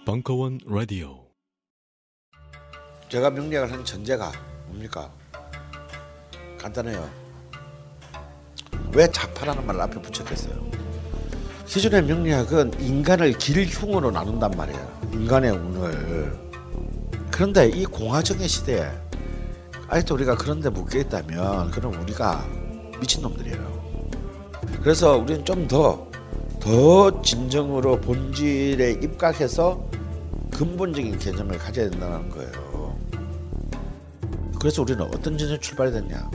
벙커원 라디오. 제가 명리학을 하는 전제가 뭡니까? 간단해요. 왜 자파라는 말을 앞에 붙였겠어요? 기존의 명리학은 인간을 길흉으로 나눈단 말이에요. 인간의 운을. 그런데 이 공화정의 시대에 아직도 우리가 그런 데 묶여 있다면 그럼 우리가 미친놈들이에요. 그래서 우리는 좀 더 진정으로 본질에 입각해서 근본적인 개념을 가져야 된다는 거예요. 그래서 우리는 어떤 전제 출발이 됐냐?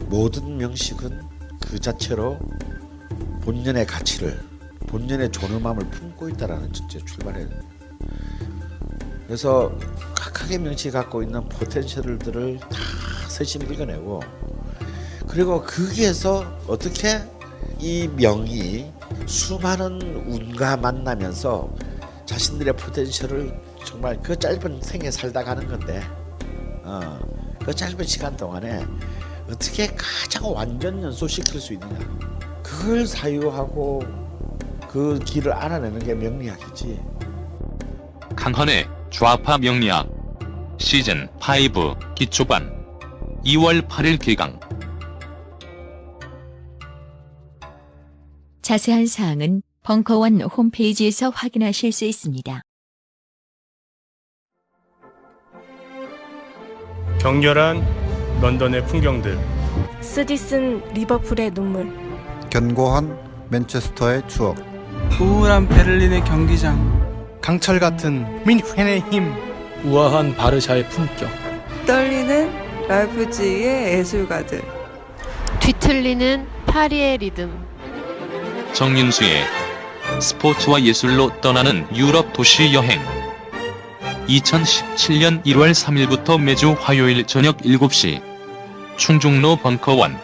모든 명식은 그 자체로 본연의 가치를, 본연의 존엄함을 품고 있다라는 전제 출발해야 됩니다. 그래서 각각의 명식이 갖고 있는 포텐셜들을 다 세심히 읽어내고, 그리고 거기에서 어떻게 이 명이 수많은 운과 만나면서 자신들의 포텐셜을 정말 그 짧은 생에 살다 가는 건데, 그 짧은 시간 동안에 어떻게 가장 완전 연소시킬 수 있느냐, 그걸 사유하고 그 길을 알아내는 게 명리학이지. 강헌의 좌파 명리학 시즌 5 기초반 2월 8일 개강. 자세한 사항은 벙커원 홈페이지에서 확인하실 수 있습니다. 격렬한 런던의 풍경들, 쓰디쓴 리버풀의 눈물, 견고한 맨체스터의 추억, 우울한 베를린의 경기장, 강철 같은 뮌헨의 힘, 우아한 바르샤의 품격. 떨리는 라이프지히의 예술가들, 뒤틀리는 파리의 리듬. 정윤수의 스포츠와 예술로 떠나는 유럽 도시 여행. 2017년 1월 3일부터 매주 화요일 저녁 7시 충중로 벙커원.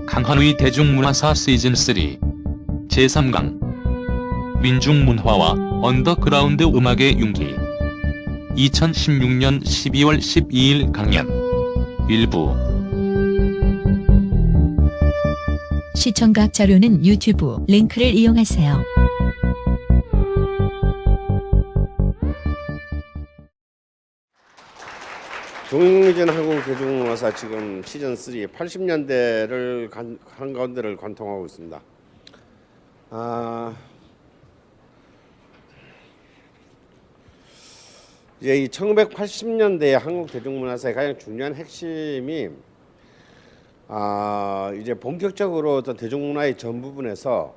강헌의 대중문화사 시즌3 제3강 민중문화와 언더그라운드 음악의 융기. 2016년 12월 12일 강연 일부. 시청각 자료는 유튜브 링크를 이용하세요. 동일전 한국 대중문화사 지금 시즌 3 80년대를 한가운데를 관통하고 있습니다. 이제 이 1980년대의 한국 대중문화사의 가장 중요한 핵심이 이제 본격적으로 어떤 대중문화의 전 부분에서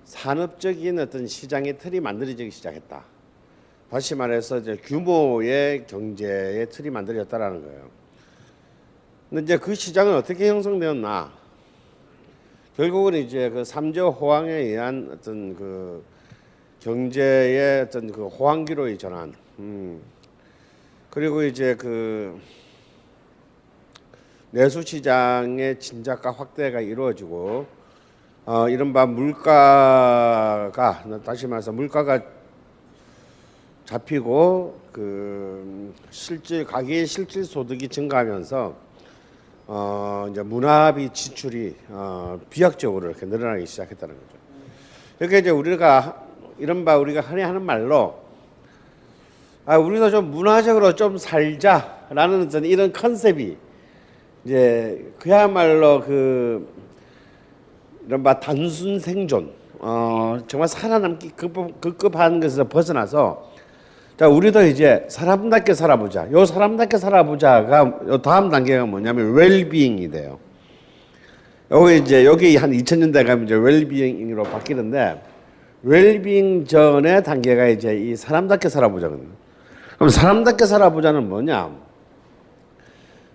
산업적인 어떤 시장의 틀이 만들어지기 시작했다. 다시 말해서 이제 규모의 경제의 틀이 만들어졌다라는 거예요. 근데 이제 그 시장은 어떻게 형성되었나? 결국은 이제 그 삼저 호황에 의한 어떤 그 경제의 어떤 그 호황기로의 전환, 그리고 이제 그 내수 시장의 진작과 확대가 이루어지고, 이른바 물가가, 다시 말해서 물가가 잡히고 그 가계의 실질 소득이 증가하면서 이제 문화비 지출이 비약적으로 이렇게 늘어나기 시작했다는 거죠. 이렇게 이제 우리가 이른바 우리가 흔히 하는 말로 우리도 좀 문화적으로 좀 살자라는 어떤 이런 컨셉이 이제 그야말로 그 이른바 단순 생존, 정말 살아남기 급급한 것에서 벗어나서, 자, 우리도 이제 사람답게 살아보자. 요 사람답게 살아보자가 요 다음 단계가 뭐냐면 웰비잉이 돼요. 여기 한 2000년대 가면 이제 웰비잉으로 바뀌는데, 웰비잉 전의 단계가 이제 이 사람답게 살아보자거든요. 그럼 사람답게 살아보자는 뭐냐?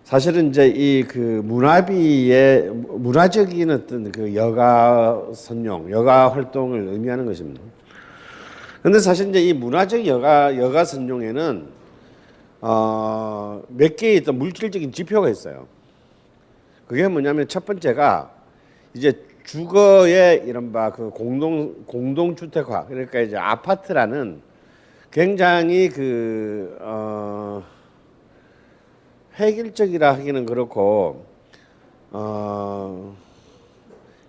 사실은 이제 이 그 문화비의 문화적인 어떤 그 여가 선용, 여가 활동을 의미하는 것입니다. 근데 사실 이제 이 문화적 여가 선용에는 몇 개의 어떤 물질적인 지표가 있어요. 그게 뭐냐면 첫 번째가 이제 주거의 이른바 그 공동주택화, 그러니까 이제 아파트라는 굉장히 획일적이라 하기는 그렇고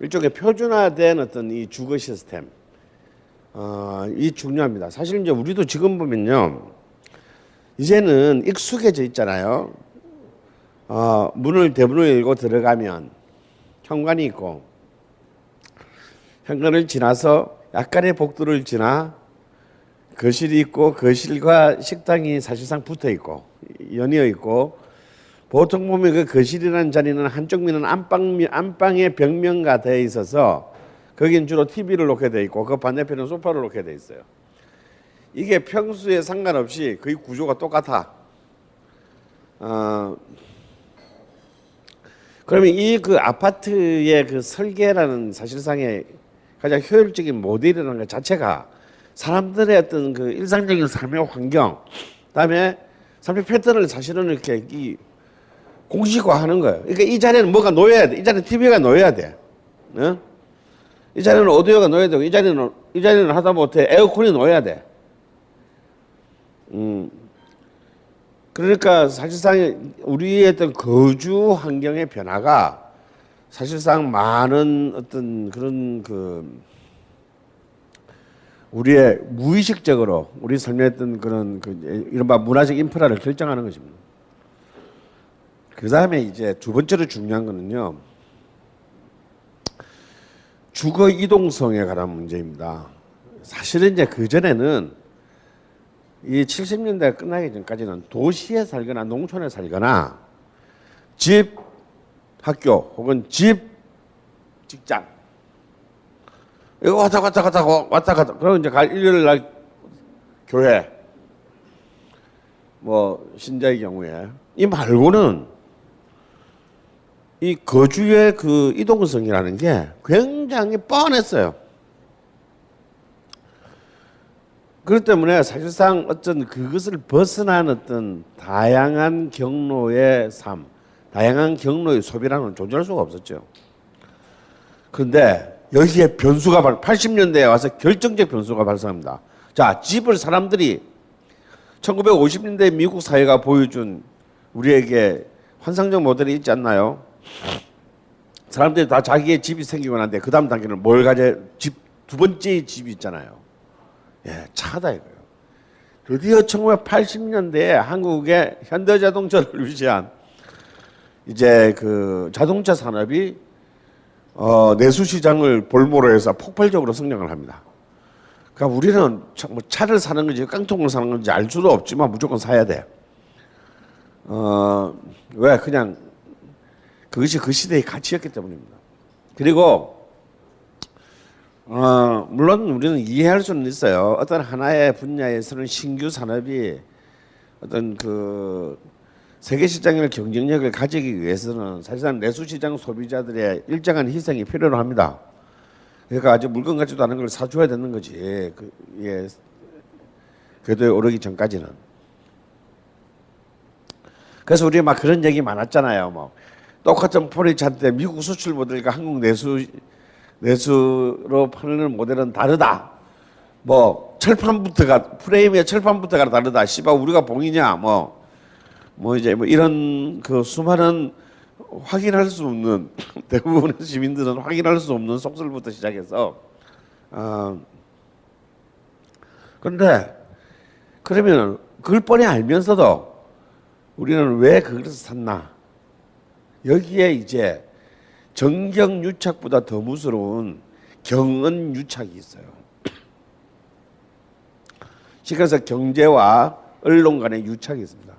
일종의 표준화된 어떤 이 주거 시스템 이 중요합니다. 사실 이제 우리도 지금 보면요, 이제는 익숙해져 있잖아요. 대문을 열고 들어가면 현관이 있고, 현관을 지나서 약간의 복도를 지나 거실이 있고, 거실과 식당이 사실상 붙어 있고 연이어 있고, 보통 보면 그 거실이라는 자리는 한쪽 면은 안방의 벽면과 되어 있어서 거긴 주로 TV를 놓게 돼 있고 그 반대편은 소파를 놓게 돼 있어요. 이게 평수에 상관없이 거의 구조가 똑같아. 그러면 이 그 아파트의 그 설계라는 사실상의 가장 효율적인 모델이라는 것 자체가 사람들의 어떤 그 일상적인 삶의 환경, 그다음에 삶의 패턴을 사실은 이렇게 공식화하는 거예요. 그러니까 이 자리에는 뭐가 놓여야 돼. 이 자리에 TV가 놓여야 돼. 이 자리에는 오디오가 놓여야 되고, 이 자리는 하다 못해 에어컨이 놓여야 돼. 그러니까 사실상 우리의 어떤 거주 환경의 변화가 사실상 많은 어떤 그런 우리의 무의식적으로 우리 삶에 어떤 그런 이른바 문화적 인프라를 결정하는 것입니다. 그 다음에 이제 두 번째로 중요한 거는요, 주거 이동성에 관한 문제입니다. 사실은 이제 그 전에는 이 70년대 끝나기 전까지는 도시에 살거나 농촌에 살거나 집, 학교 혹은 집, 직장 이거 왔다 갔다 그리고 이제 일요일 날 교회 뭐 신자의 경우에 이 말고는 이 거주의 그 이동성이라는 게 굉장히 뻔했어요. 그렇기 때문에 사실상 어떤 그것을 벗어난 어떤 다양한 경로의 삶, 다양한 경로의 소비라는 건 존재할 수가 없었죠. 그런데 여기에 변수가 80년대에 와서 결정적 변수가 발생합니다. 자, 집을 사람들이 1950년대 미국 사회가 보여준 우리에게 환상적 모델이 있지 않나요? 사람들이 다 자기의 집이 생기고 난데 그 다음 단계는 뭘 가져? 두 번째 집이 있잖아요. 예, 차다 이거예요. 드디어 1980년대에 한국의 현대자동차를 위시한 이제 그 자동차 산업이 내수 시장을 볼모로 해서 폭발적으로 성장을 합니다. 그러니까 우리는 뭐 차를 사는 건지 깡통을 사는 건지 알 수도 없지만 무조건 사야 돼. 왜? 그냥 그것이 그 시대의 가치였기 때문입니다. 그리고 물론 우리는 이해할 수는 있어요. 어떤 하나의 분야에서는 신규 산업이 어떤 그 세계 시장의 경쟁력을 가지기 위해서는 사실상 내수 시장 소비자들의 일정한 희생이 필요로 합니다. 그러니까 아주 물건 같지도 않은 걸 사줘야 되는 거지. 궤도에 오르기 전까지는. 그래서 우리 막 그런 얘기 많았잖아요. 뭐 똑같은 포리차인데 미국 수출 모델과 한국 내수로 파는 모델은 다르다. 뭐 철판부터가 프레임의 철판부터가 다르다. 씨발 우리가 봉이냐 뭐 이제 뭐 이런 그 수많은 확인할 수 없는 대부분의 시민들은 확인할 수 없는 속설부터 시작해서 그런데 그러면 그걸 뻔히 알면서도 우리는 왜 그것을 샀나? 여기에 이제 정경유착보다 더 무서운 경은유착이 있어요. 그래서 경제와 언론 간의 유착이 있습니다.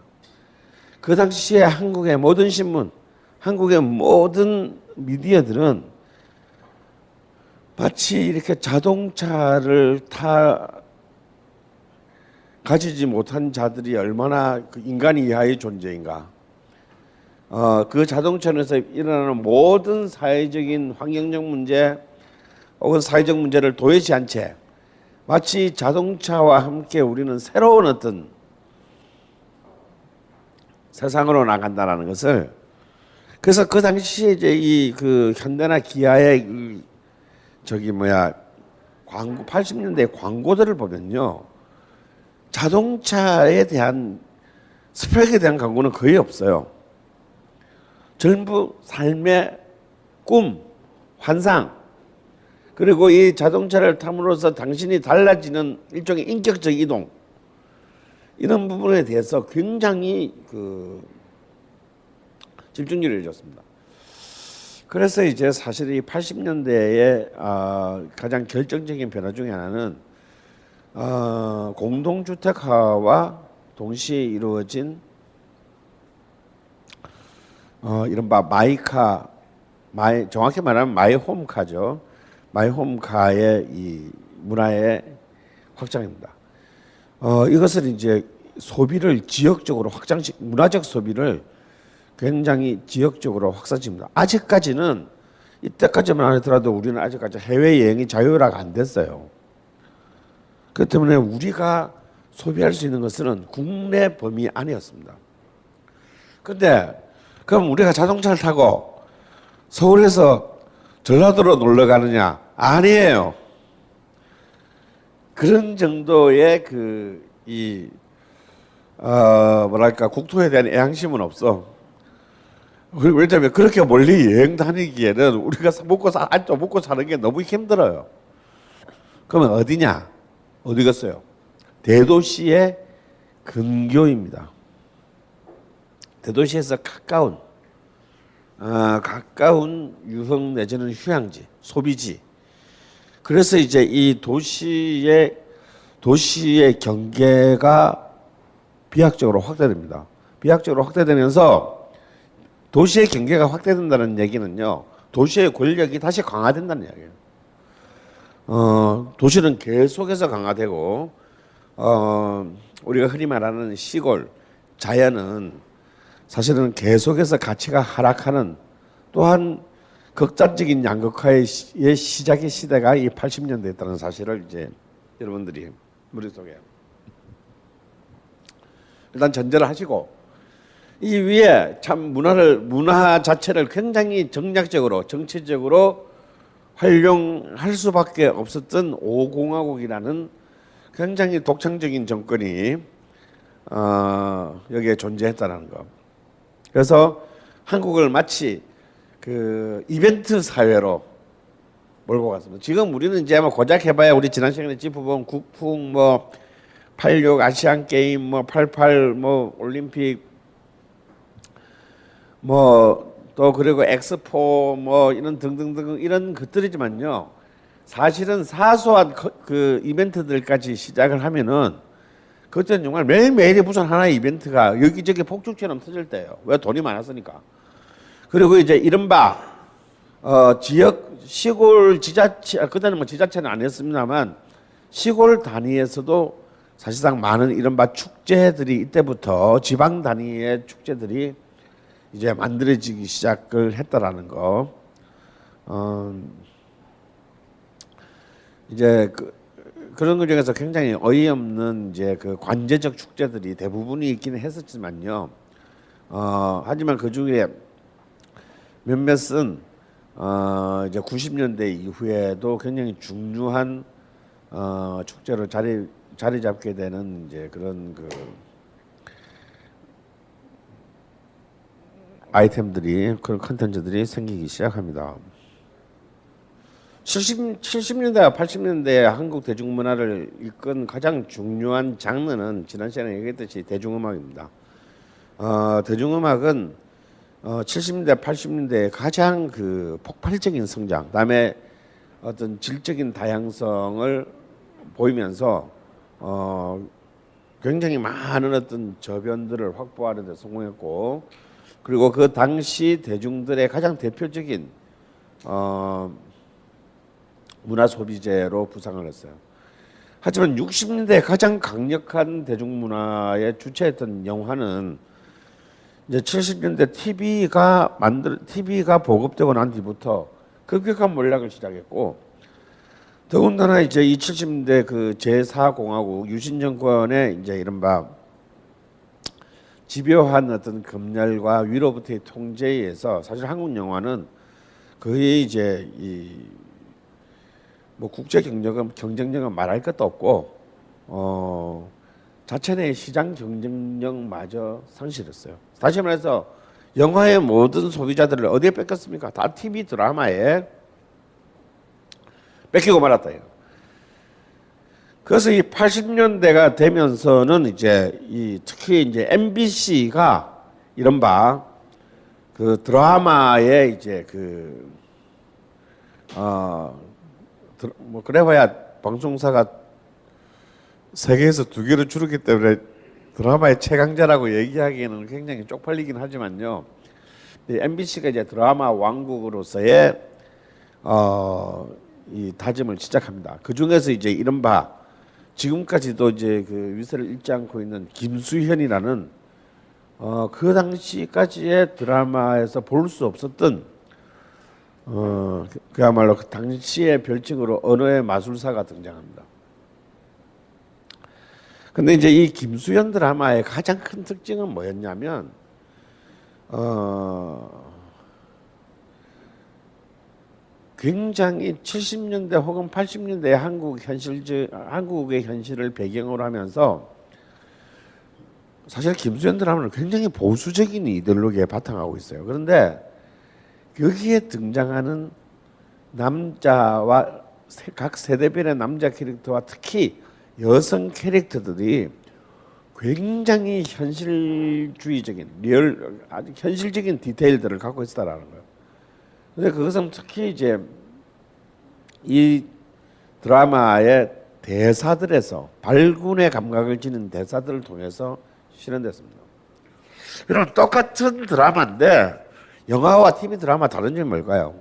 그 당시에 한국의 모든 신문, 한국의 모든 미디어들은 마치 이렇게 자동차를 가지지 못한 자들이 얼마나 그 인간 이하의 존재인가. 그 자동차에서 일어나는 모든 사회적인 환경적 문제 혹은 사회적 문제를 도외시한 채 마치 자동차와 함께 우리는 새로운 어떤 세상으로 나간다라는 것을, 그래서 그 당시에 이제 이 그 현대나 기아의 광고 80년대 광고들을 보면요, 자동차에 대한 스펙에 대한 광고는 거의 없어요. 전부 삶의 꿈, 환상, 그리고 이 자동차를 탐으로써 당신이 달라지는 일종의 인격적 이동, 이런 부분에 대해서 굉장히 집중력을 해줬습니다. 그래서 이제 사실 이 80년대에 가장 결정적인 변화 중에 하나는 공동주택화와 동시에 이루어진 이른바 마이카, 정확히 말하면 마이홈카죠. 마이홈카의 이 문화의 확장입니다. 이것을 이제 소비를 지역적으로 문화적 소비를 굉장히 지역적으로 확산시킵니다. 아직까지는 이때까지만 하더라도 우리는 아직까지 해외 여행이 자유화가 안 됐어요. 그렇기 때문에 우리가 소비할 수 있는 것은 국내 범위 안이었습니다. 그런데 그럼 우리가 자동차를 타고 서울에서 전라도로 놀러 가느냐? 아니에요. 그런 정도의 국토에 대한 애향심은 없어. 왜냐하면 그렇게 멀리 여행 다니기에는 우리가 먹고 사는 게 너무 힘들어요. 그러면 어디냐? 어디겠어요? 대도시의 근교입니다. 대도시에서 가까운 유흥 내지는 휴양지, 소비지. 그래서 이제 이 도시의 경계가 비약적으로 확대됩니다. 비약적으로 확대되면서 도시의 경계가 확대된다는 얘기는요, 도시의 권력이 다시 강화된다는 이야기예요. 도시는 계속해서 강화되고, 우리가 흔히 말하는 시골, 자연은 사실은 계속해서 가치가 하락하는, 또한 극단적인 양극화의 시작의 시대가 이 80년대였다는 사실을 이제 여러분들이 머릿속에 일단 전제를 하시고, 이 위에 참 문화 자체를 굉장히 정략적으로 정치적으로 활용할 수밖에 없었던 5공화국이라는 굉장히 독창적인 정권이 여기에 존재했다는 거. 그래서 한국을 마치 이벤트 사회로 몰고 갔습니다. 지금 우리는 이제 고작 해봐야 우리 지난 시간에 짚어본 국풍, 86 아시안 게임, 88 올림픽, 또 그리고 엑스포 이런 등등등 이런 것들이지만요, 사실은 사소한 이벤트들까지 시작을 하면은 그때는 정말 매일매일이 무슨 하나의 이벤트가 여기저기 폭죽처럼 터질 때예요. 왜? 돈이 많았으니까. 그리고 이제 이른바 지역 시골 지자체, 그때는 지자체는 안 했습니다만 시골 단위에서도 사실상 많은 이른바 축제들이 이때부터 지방 단위의 축제들이 이제 만들어지기 시작을 했다라는 거. 이제 그런 것 중에서 굉장히 어이없는 이제 관제적 축제들이 대부분이 있기는 했었지만요. 하지만 그 중에 몇몇은 이제 90년대 이후에도 굉장히 중요한 축제로 자리 잡게 되는 이제 그런 아이템들이, 그런 컨텐츠들이 생기기 시작합니다. 70년대와 80년대 한국 대중문화를 이끈 가장 중요한 장르는 지난 시간에 얘기했듯이 대중음악입니다. 대중음악은 70년대, 80년대에 가장 폭발적인 성장, 그다음에 어떤 질적인 다양성을 보이면서 굉장히 많은 어떤 저변들을 확보하는 데 성공했고, 그리고 그 당시 대중들의 가장 대표적인 문화 소비재로 부상을 했어요. 하지만 60년대 가장 강력한 대중문화의 주체였던 영화는 이제 70년대 TV가 보급되고 난 뒤부터 급격한 몰락을 시작했고, 더군다나 이제 이 70년대 제4공화국 유신 정권의 이제 이른바 집요한 어떤 검열과 위로부터의 통제에 의해서 사실 한국 영화는 거의 이제 국제 경쟁력은 말할 것도 없고 자체 내 시장 경쟁력마저 상실했어요. 다시 말해서 영화의 모든 소비자들을 어디에 뺏겼습니까? 다 TV 드라마에 뺏기고 말았다. 그래서 이 80년대가 되면서는 이제 특히 이제 MBC가 이른바 그 드라마에 이제 뭐 그래봐야 방송사가 세계에서 2개로 줄었기 때문에 드라마의 최강자라고 얘기하기에는 굉장히 쪽팔리긴 하지만요. MBC가 이제 드라마 왕국으로서의 이 다짐을 시작합니다. 그 중에서 이제 이른바 지금까지도 이제 그 위세를 잃지 않고 있는 김수현이라는 그 당시까지의 드라마에서 볼 수 없었던 그야말로 그 당시의 별칭으로 언어의 마술사가 등장합니다. 근데 이제 이 김수현 드라마의 가장 큰 특징은 뭐였냐면 굉장히 70년대 혹은 80년대 한국의 현실을 배경으로 하면서 사실 김수현 드라마는 굉장히 보수적인 이데올로기에 바탕하고 있어요. 그런데 여기에 등장하는 남자와 각 세대별의 남자 캐릭터와 특히 여성 캐릭터들이 굉장히 현실주의적인 아주 현실적인 디테일들을 갖고 있다라는 거예요. 근데 그것은 특히 이제 이 드라마의 대사들에서 발군의 감각을 지닌 대사들을 통해서 실현됐습니다. 이런 똑같은 드라마인데 영화와 TV 드라마 다른 점이 뭘까요?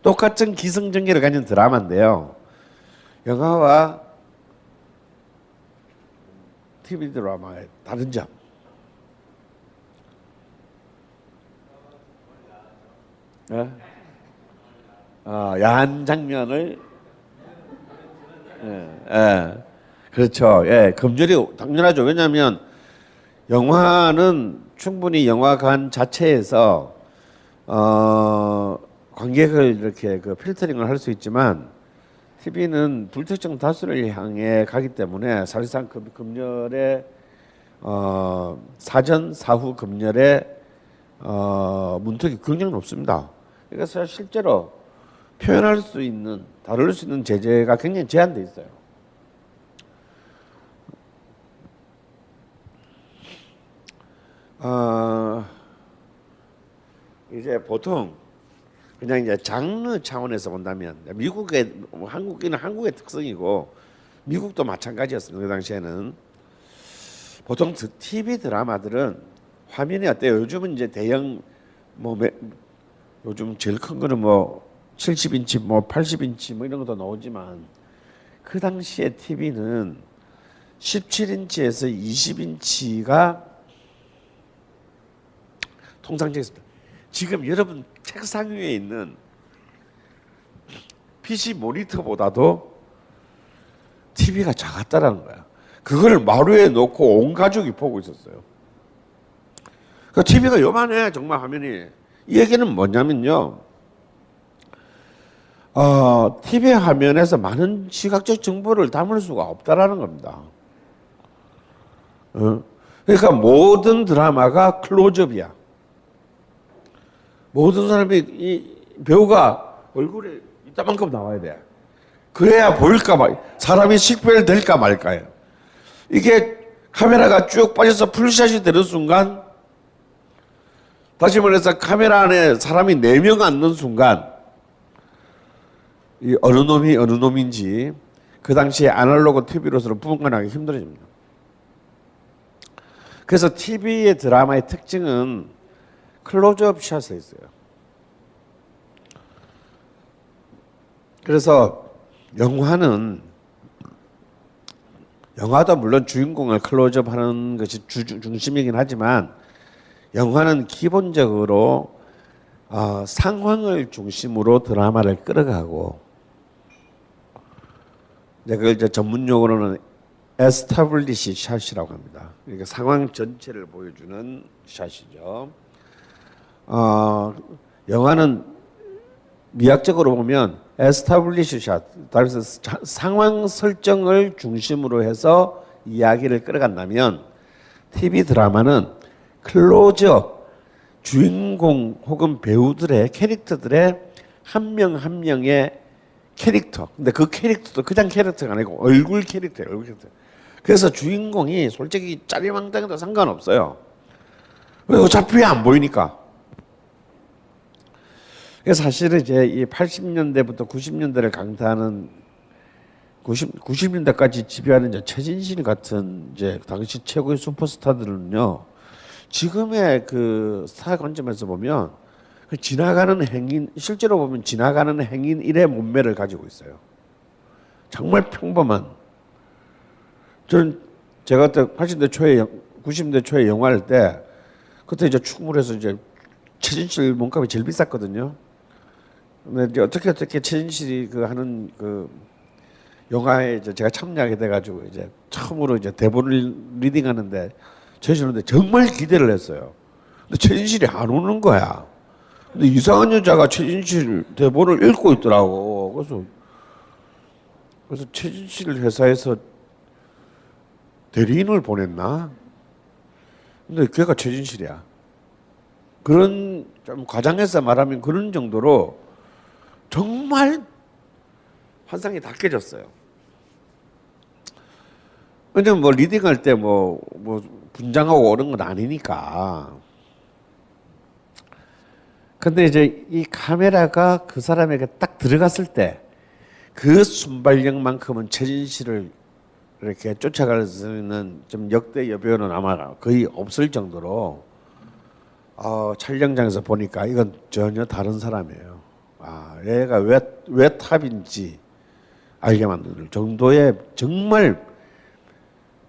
똑같은 기승전결을 가진 드라마인데요. 영화와 TV 드라마의 다른 점. 야한 장면을 그렇죠. 금절이 당연하죠. 왜냐하면 영화는 충분히 영화관 자체에서 관객을 이렇게 그 필터링을 할 수 있지만 TV는 불특정 다수를 향해 가기 때문에 사실상 금열의 사전 사후 금열의 문턱이 굉장히 높습니다. 그래서 실제로 표현할 수 있는 다룰 수 있는 제재가 굉장히 제한돼 있어요. 이제 보통 그냥 이제 장르 차원에서 본다면 한국의 특성이고 미국도 마찬가지였습니다. 그 당시에는 보통 TV 드라마들은 화면이 어때요? 요즘은 이제 대형 요즘 제일 큰 거는 70인치 80인치 이런 것도 나오지만 그 당시에 TV는 17인치에서 20인치가 통상적이었습니다. 지금 여러분 책상 위에 있는 PC 모니터보다도 TV가 작았다라는 거야. 그걸 마루에 놓고 온 가족이 보고 있었어요. 그 TV가 요만해 정말 화면이. 이 얘기는 뭐냐면요. TV 화면에서 많은 시각적 정보를 담을 수가 없다라는 겁니다. 그러니까 모든 드라마가 클로즈업이야. 모든 사람이 이 배우가 얼굴에 이따만큼 나와야 돼. 그래야 보일까 말, 사람이 식별될까 말까요. 이게 카메라가 쭉 빠져서 풀샷이 되는 순간, 다시 말해서 카메라 안에 사람이 4명 앉는 순간, 이 어느 놈이 어느 놈인지 그 당시에 아날로그 TV로서는 분간하기 힘들어집니다. 그래서 TV의 드라마의 특징은 클로즈업 샷에 있어요. 그래서 영화도 물론 주인공을 클로즈업 하는 것이 중심이긴 하지만 영화는 기본적으로 상황을 중심으로 드라마를 끌어가고 그걸 이제 전문 용어로는 에스타블리시 샷이라고 합니다. 그러니까 상황 전체를 보여주는 샷이죠. 영화는 미학적으로 보면 에스타블리시 샷, 따라서 상황 설정을 중심으로 해서 이야기를 끌어간다면 TV 드라마는 클로즈업, 주인공 혹은 배우들의 캐릭터들의 한 명 한 명의 캐릭터. 근데 그 캐릭터도 그냥 캐릭터가 아니고 얼굴 캐릭터예요. 얼굴 캐릭터. 그래서 주인공이 솔직히 짜리망당해도 상관없어요. 왜 어차피 안 보이니까. 그래서 사실은 이제 이 80년대부터 90년대를 강타하는 90년대까지 지배하는 이제 최진실 같은 이제 당시 최고의 슈퍼스타들은요. 지금의 그 스타 관점에서 보면 그 지나가는 행인, 실제로 보면 지나가는 행인 일의 몸매를 가지고 있어요. 정말 평범한. 저는 제가 그때 80년대 초에 90년대 초에 영화할 때 그때 이제 축구를 해서 이제 최진실 몸값이 제일 비쌌거든요. 근데 이제 어떻게 최진실이 그 하는 그 영화에 이제 제가 참여하게 돼가지고 이제 처음으로 이제 대본을 리딩하는데 최진실인데 정말 기대를 했어요. 근데 최진실이 안 오는 거야. 근데 이상한 여자가 최진실 대본을 읽고 있더라고. 그래서 최진실 회사에서 대리인을 보냈나? 근데 걔가 최진실이야. 그런 좀 과장해서 말하면 그런 정도로 정말 환상이 다 깨졌어요. 근데 뭐 리딩할 때 뭐 분장하고 오는 건 아니니까. 근데 이제 이 카메라가 그 사람에게 딱 들어갔을 때 그 순발력만큼은 최진실을 이렇게 쫓아갈 수 있는 좀 역대 여배우는 아마 거의 없을 정도로 촬영장에서 보니까 이건 전혀 다른 사람이에요. 얘가 왜 탑인지 알게 만들 정도의 정말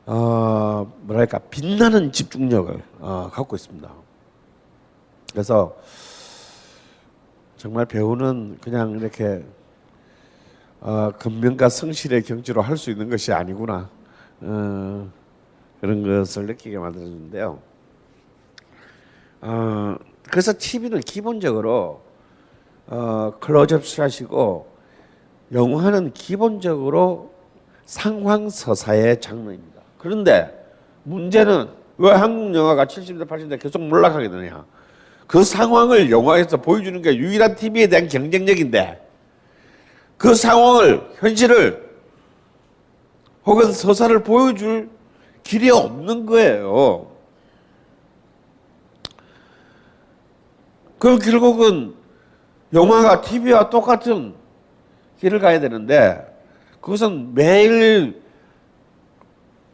뭐랄까 빛나는 집중력을 갖고 있습니다. 그래서 정말 배우는 그냥 이렇게 근면과 성실의 경지로 할 수 있는 것이 아니구나 그런 것을 느끼게 만들어주는데요. 그래서 TV는 기본적으로 클로즈업 샷이고 영화는 기본적으로 상황 서사의 장르입니다. 그런데 문제는 왜 한국 영화가 70대 80대 계속 몰락하게 되느냐. 그 상황을 영화에서 보여주는 게 유일한 TV에 대한 경쟁력인데 그 상황을 현실을 혹은 서사를 보여줄 길이 없는 거예요. 그럼 결국은 영화가 TV와 똑같은 길을 가야 되는데 그것은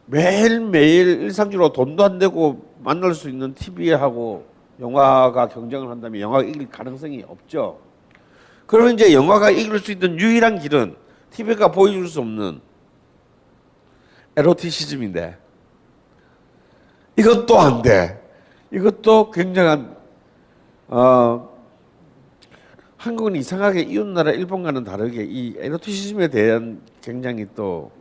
매일매일 일상적으로 돈도 안 되고 만날 수 있는 TV하고 영화가 경쟁을 한다면 영화가 이길 가능성이 없죠. 그러면 이제 영화가 이길 수 있는 유일한 길은 TV가 보여줄 수 없는 에로티시즘인데 이것도 안 돼. 이것도 굉장한 한국은 이상하게 이웃나라 일본과는 다르게 이 에로티시즘에 대한 굉장히 또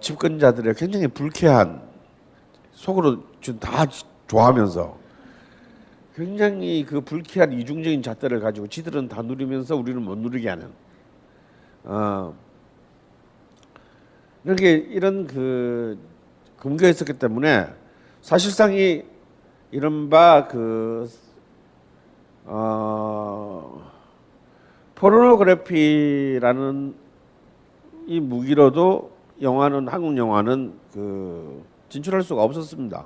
집권자들의 굉장히 불쾌한 속으로 좀 다 좋아하면서 굉장히 그 불쾌한 이중적인 잣대를 가지고 지들은 다 누리면서 우리는 못 누리게 하는 이런 그 근거가 있었기 때문에 사실상 이 이른바 그 포르노그래피라는 이 무기로도 한국 영화는 그 진출할 수가 없었습니다.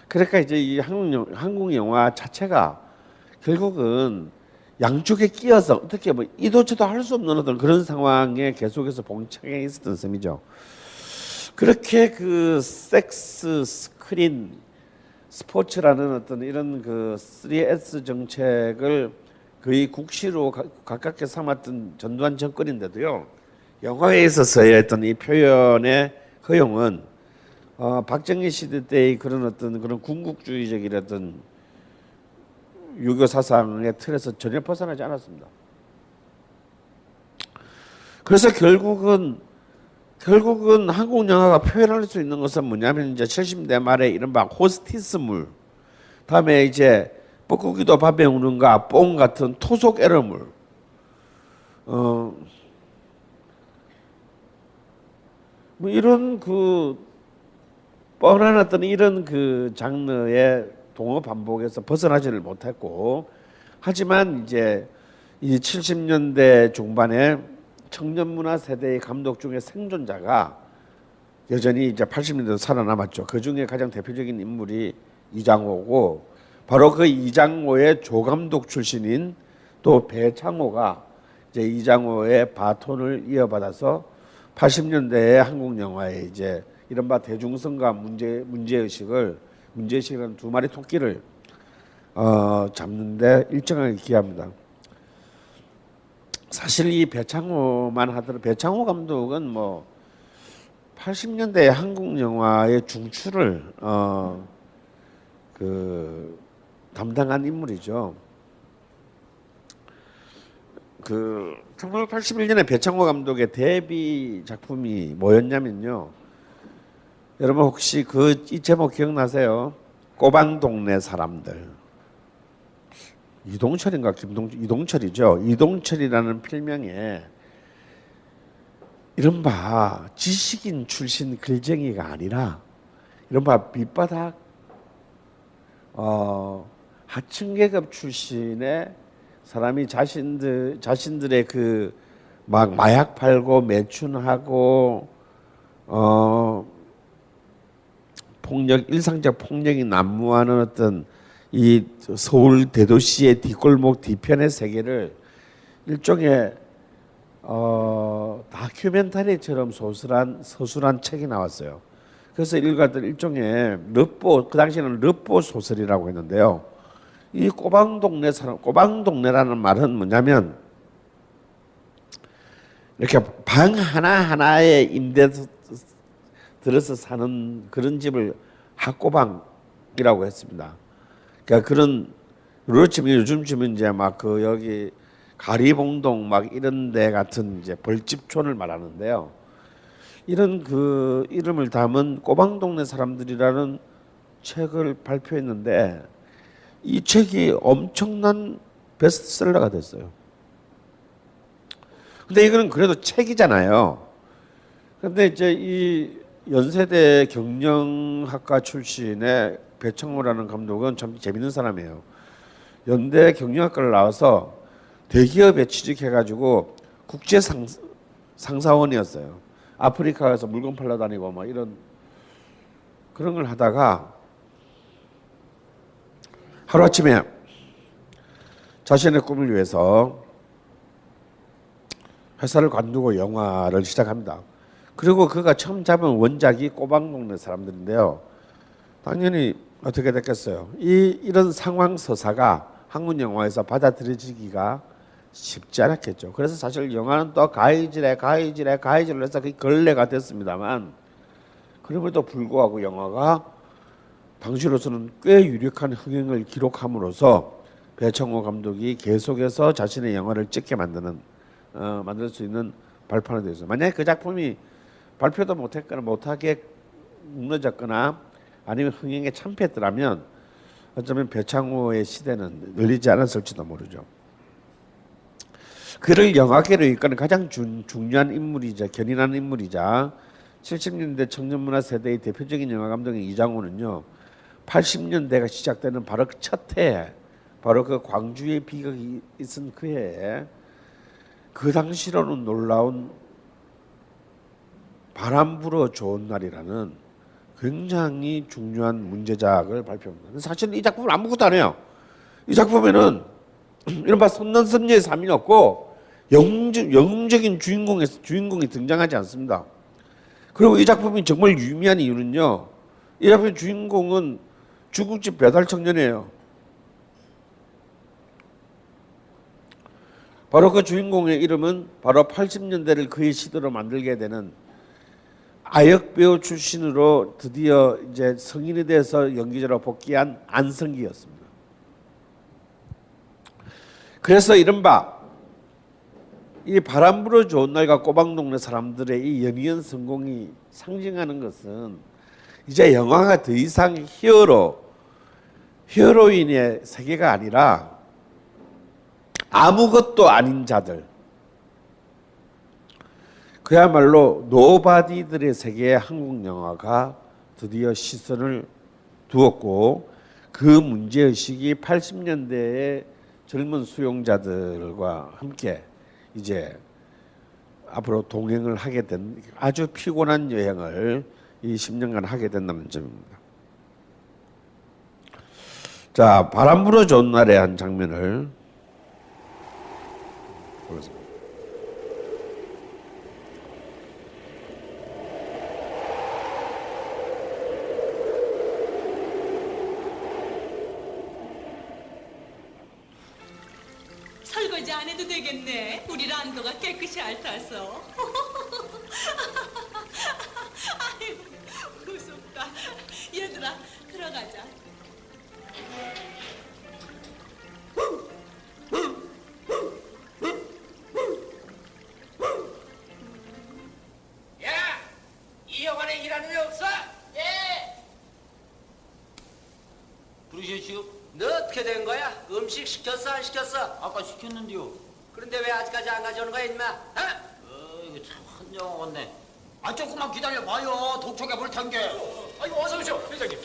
그러니까 이제 이 한국 영화 자체가 결국은 양쪽에 끼어서 어떻게 뭐 이도저도 할 수 없는 어떤 그런 상황에 계속해서 봉착해 있었던 셈이죠. 그렇게 그 섹스 스크린 스포츠라는 어떤 이런 그 3S 정책을 거의 국시로 가깝게 삼았던 전두환 정권인데도요. 영화에 있어서의 어떤 이 표현의 허용은 박정희 시대 때의 그런 어떤 그런 군국주의적인 어떤 유교 사상의 틀에서 전혀 벗어나지 않았습니다. 그래서 결국은 한국 영화가 표현할 수 있는 것은 뭐냐면 이제 70대 말에 이른바 호스티스물, 다음에 이제 뻐꾸기도 밥에 우는가 뽕 같은 토속 에러물 뭐 이런 그 뻔한 어떤 이런 그 장르의 동어 반복에서 벗어나지를 못했고 하지만 이제 이 70년대 중반에 청년 문화 세대의 감독 중에 생존자가 여전히 이제 80년대도 살아남았죠. 그 중에 가장 대표적인 인물이 이장호고 바로 그 이장호의 조감독 출신인 또 배창호가 이제 이장호의 바톤을 이어받아서 80년대의 한국 영화에 이제 이른바 대중성과 문제의식이라는 두 마리 토끼를 잡는데 일정하게 기여합니다. 사실 이 배창호만 하더라도 배창호 감독은 뭐 80년대 한국 영화의 중추를 그 담당한 인물이죠. 그 1981년에 배창호 감독의 데뷔 작품이 뭐였냐면요. 여러분 혹시 이 제목 기억나세요? 꼬방동네 사람들. 이동철인가 이동철이죠. 이동철이라는 필명에 이른바 지식인 출신 글쟁이가 아니라 이른바 밑바닥 하층 계급 출신의 사람이 자신들의 그 막 마약 팔고 매춘하고 폭력 일상적 폭력이 난무하는 어떤 이 서울 대도시의 뒷골목 뒤편의 세계를 일종의 다큐멘터리처럼 서술한 책이 나왔어요. 그래서 읽었던 일종의 르포, 그 당시에는 르포 소설이라고 했는데요. 이 꼬방동네라는 말은 뭐냐면 이렇게 방 하나하나에 임대 들어서 사는 그런 집을 학고방이라고 했습니다. 그러니까 그런 요즘쯤은 이제 막 그 여기 가리봉동 막 이런 데 같은 이제 벌집촌을 말하는데요. 이런 그 이름을 담은 꼬방동네 사람들이라는 책을 발표했는데 이 책이 엄청난 베스트셀러가 됐어요. 근데 이거는 그래도 책이잖아요. 근데 이제 이 연세대 경영학과 출신의 배창호라는 감독은 참 재밌는 사람이에요. 연대 경영학과를 나와서 대기업에 취직해가지고 국제 상사원이었어요. 아프리카에서 물건 팔러 다니고 막 이런 그런 걸 하다가 하루아침에 자신의 꿈을 위해서 회사를 관두고 영화를 시작합니다. 그리고 그가 처음 잡은 원작이 꼬방동네 사람들인데요. 당연히 어떻게 됐겠어요? 이런 상황 서사가 한국 영화에서 받아들여지기가 쉽지 않았겠죠. 그래서 사실 영화는 또 가이질을 해서 그게 걸레가 됐습니다만 그럼에도 불구하고 영화가 당시로서는 꽤 유력한 흥행을 기록함으로써 배창호 감독이 계속해서 자신의 영화를 찍게 만들 수 있는 발판이 되었어요. 만약에 그 작품이 발표도 못하게 무너졌거나 아니면 흥행에 참패했더라면 어쩌면 배창호의 시대는 열리지 않았을지도 모르죠. 그를 영화계로 이끄는 가장 중요한 인물이자 견인하는 인물이자 70년대 청년문화 세대의 대표적인 영화 감독인 이장호는요. 80년대가 시작되는 바로 그 첫 해에 바로 그 광주의 비극이 있은 그 해에 그 당시로는 놀라운 바람 불어 좋은 날이라는 굉장히 중요한 문제작을 발표합니다. 사실 이 작품은 아무것도 안 해요. 이 작품에는 이른바 선남선녀의 삶이 없고 영웅적인 주인공이 등장하지 않습니다. 그리고 이 작품이 정말 유미한 이유는요. 이 작품의 주인공은 중국집 배달 청년이에요. 바로 그 주인공의 이름은 바로 80년대를 그의 시대로 만들게 되는 아역배우 출신으로 드디어 이제 성인이 돼서 연기자로 복귀한 안성기였습니다. 그래서 이른바 이 바람 불어 좋은 날과 꼬방동네 사람들의 이 연이은 성공이 상징하는 것은 이제 영화가 더 이상 히어로인의 세계가 아니라 아무것도 아닌 자들, 그야말로 노바디들의 세계에 한국 영화가 드디어 시선을 두었고, 그 문제의식이 80년대의 젊은 수용자들과 함께 이제 앞으로 동행을 하게 된 아주 피곤한 여행을 이 10년간 하게 된다는 점입니다. 자, 바람 불어 좋은 날의 한 장면을 보겠습니다. 설거지 안 해도 되겠네. 우리 란도가 깨끗이 핥아서. 아유, 무섭다. 얘들아, 들어가자. 야! 이 영화에 일하는 애 없어? 예! 부르셨슈? 너 어떻게 된 거야? 음식 시켰어 안 시켰어? 아까 시켰는데요. 그런데 왜 아직까지 안 가져오는 거야 임마? 이거 참 한정화 같네. 아 조금만 기다려봐요. 독촉에 볼 텐게. 아이고 어서 오쇼 회장님.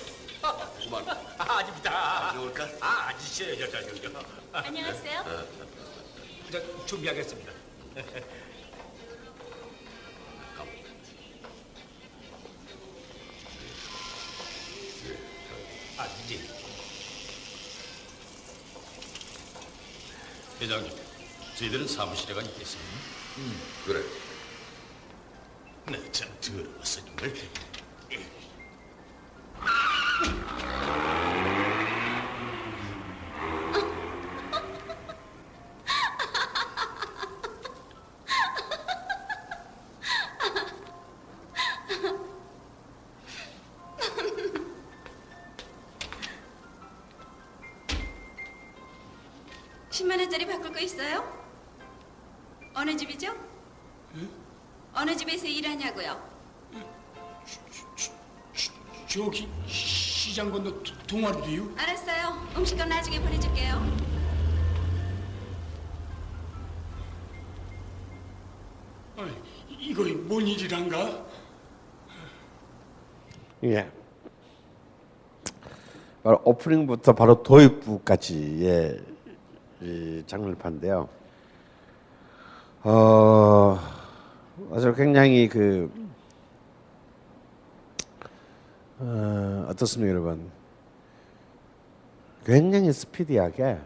그만. 아닙니다. 좋을까? 아저씨예요 저. 안녕하세요. 준비하겠습니다. 아니지. 회장님, 저희들은 사무실에 가 있겠습니다. 그래. 네, 참 더러웠어 정말. 바꿀 거 있어요? 어느 집이죠? 어느 집에서 일하냐고요? 저기 시장 건너 동아리도요? 알았어요. 음식은 나중에 보내줄게요. 이거 뭔 일이란가? 예. 바로 오프닝부터 바로 도입부까지의 이 장르판인데요. 아주 굉장히 어떻습니까, 여러분? 굉장히 스피디하게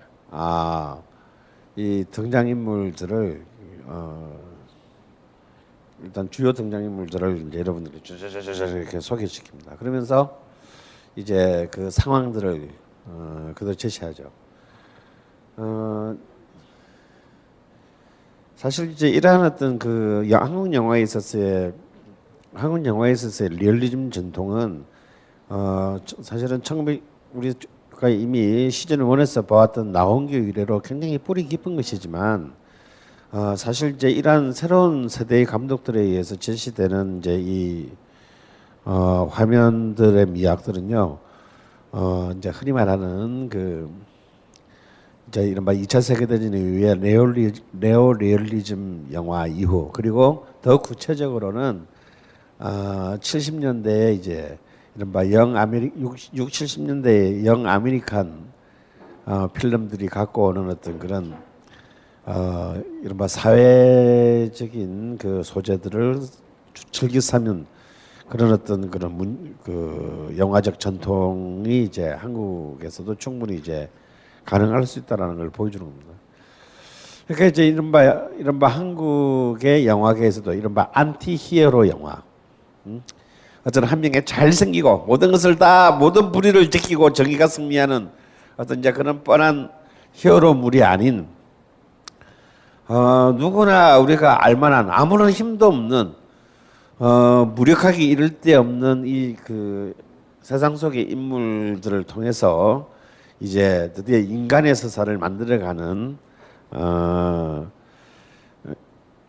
이 등장인물들을 일단 주요 등장인물들을 이제 여러분들이 이렇게 소개시킵니다. 그러면서 이제 그 상황들을 그대로 제시하죠. 사실 이제 이러한 어떤 그 한국 영화에 있어서의 리얼리즘 전통은 사실은 우리가 이미 시즌 1에서 보았던 나홍규 이래로 굉장히 뿌리 깊은 것이지만 사실 이제 이러한 새로운 세대의 감독들에 의해서 제시되는 이제 이 화면들의 미학들은요, 이제 흔히 말하는 이제 이른바 2차 세계대전 이후에 네오리얼리즘 영화 이후, 그리고 더 구체적으로는 70년대에 이제 이른바 60, 70년대의 영 아메리칸 필름들이 갖고 오는 어떤 그런 이른바 사회적인 그 소재들을 즐겨 삼는 그런 어떤 그 영화적 전통이 이제 한국에서도 충분히 이제 가능할 수 있다라는 걸 보여주는 겁니다. 그러니까 이제 이른바 한국의 영화계에서도 이른바 안티 히어로 영화, 어떤 한 명의 잘생기고 모든 불의를 제끼고 정의가 승리하는 어떤 이제 그런 뻔한 히어로물이 아닌 누구나 우리가 알만한 아무런 힘도 없는 무력하기 이를 데 없는 이 그 세상 속의 인물들을 통해서 이제 드디어 인간의 서사를 만들어가는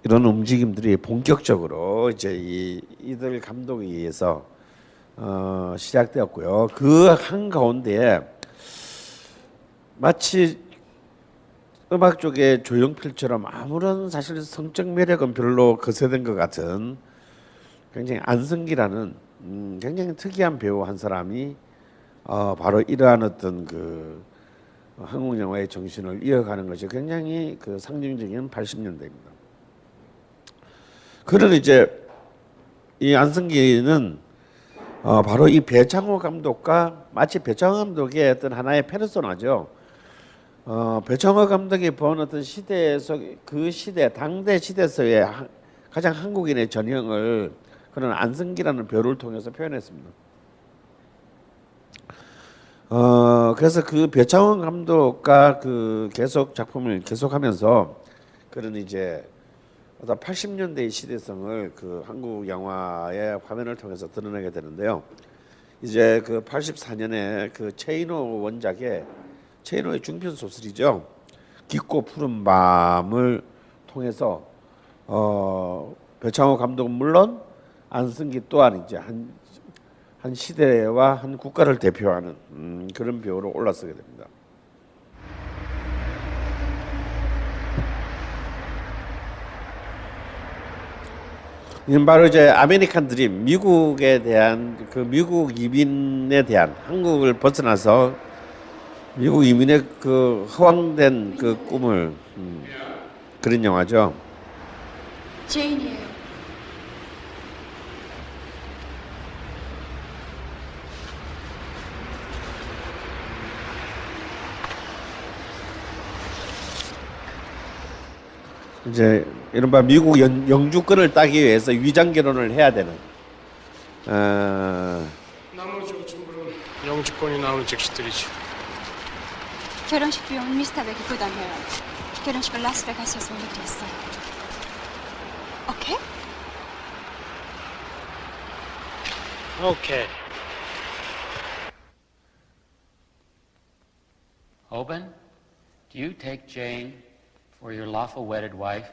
이런 움직임들이 본격적으로 이제 이들 감독에 의해서 시작되었고요. 그 한 가운데에 마치 음악 쪽의 조용필처럼 아무런 사실 성적 매력은 별로 거세된 것 같은 굉장히 안승기라는 굉장히 특이한 배우 한 사람이 바로 이러한 어떤 그 한국 영화의 정신을 이어가는 것이 굉장히 그 상징적인 80년대입니다. 그런 이제 이 안승기는 바로 이 배창호 감독과 마치 배창호 감독의 어떤 하나의 페르소나죠. 배창호 감독이 본 어떤 시대에서 그 시대 당대 시대에서의 가장 한국인의 전형을 그런 안승기라는 배우를 통해서 표현했습니다. 그래서 그 배창호 감독과 그 계속 작품을 계속하면서 그런 이제 80년대의 시대성을 그 한국 영화의 화면을 통해서 드러내게 되는데요. 이제 그 84년에 그 최인호 원작의 최인호의 중편 소설이죠. 깊고 푸른 밤을 통해서 배창호 감독은 물론 안승기 또한 이제 한 시대와 한 국가를 대표하는 그런 배우로 올라서게 됩니다. 이는 바로 이제 아메리칸 드림, 미국에 대한 그 미국 이민에 대한 한국을 벗어나서 미국 이민의 그 허황된 그 꿈을 그린 영화죠. 제인이에요. 이제 이른바 미국 영주권을 따기 위해서 위장 결혼을 해야 되는. 나머지 전부는 영주권이 나오는 즉시들이지. 결혼식 비용 미스터백이 부담해요. 결혼식을 라스베가스에서 올리기로 했어요. 오케이? 오케이. Hoban, do you take Jane for your lawful wedded wife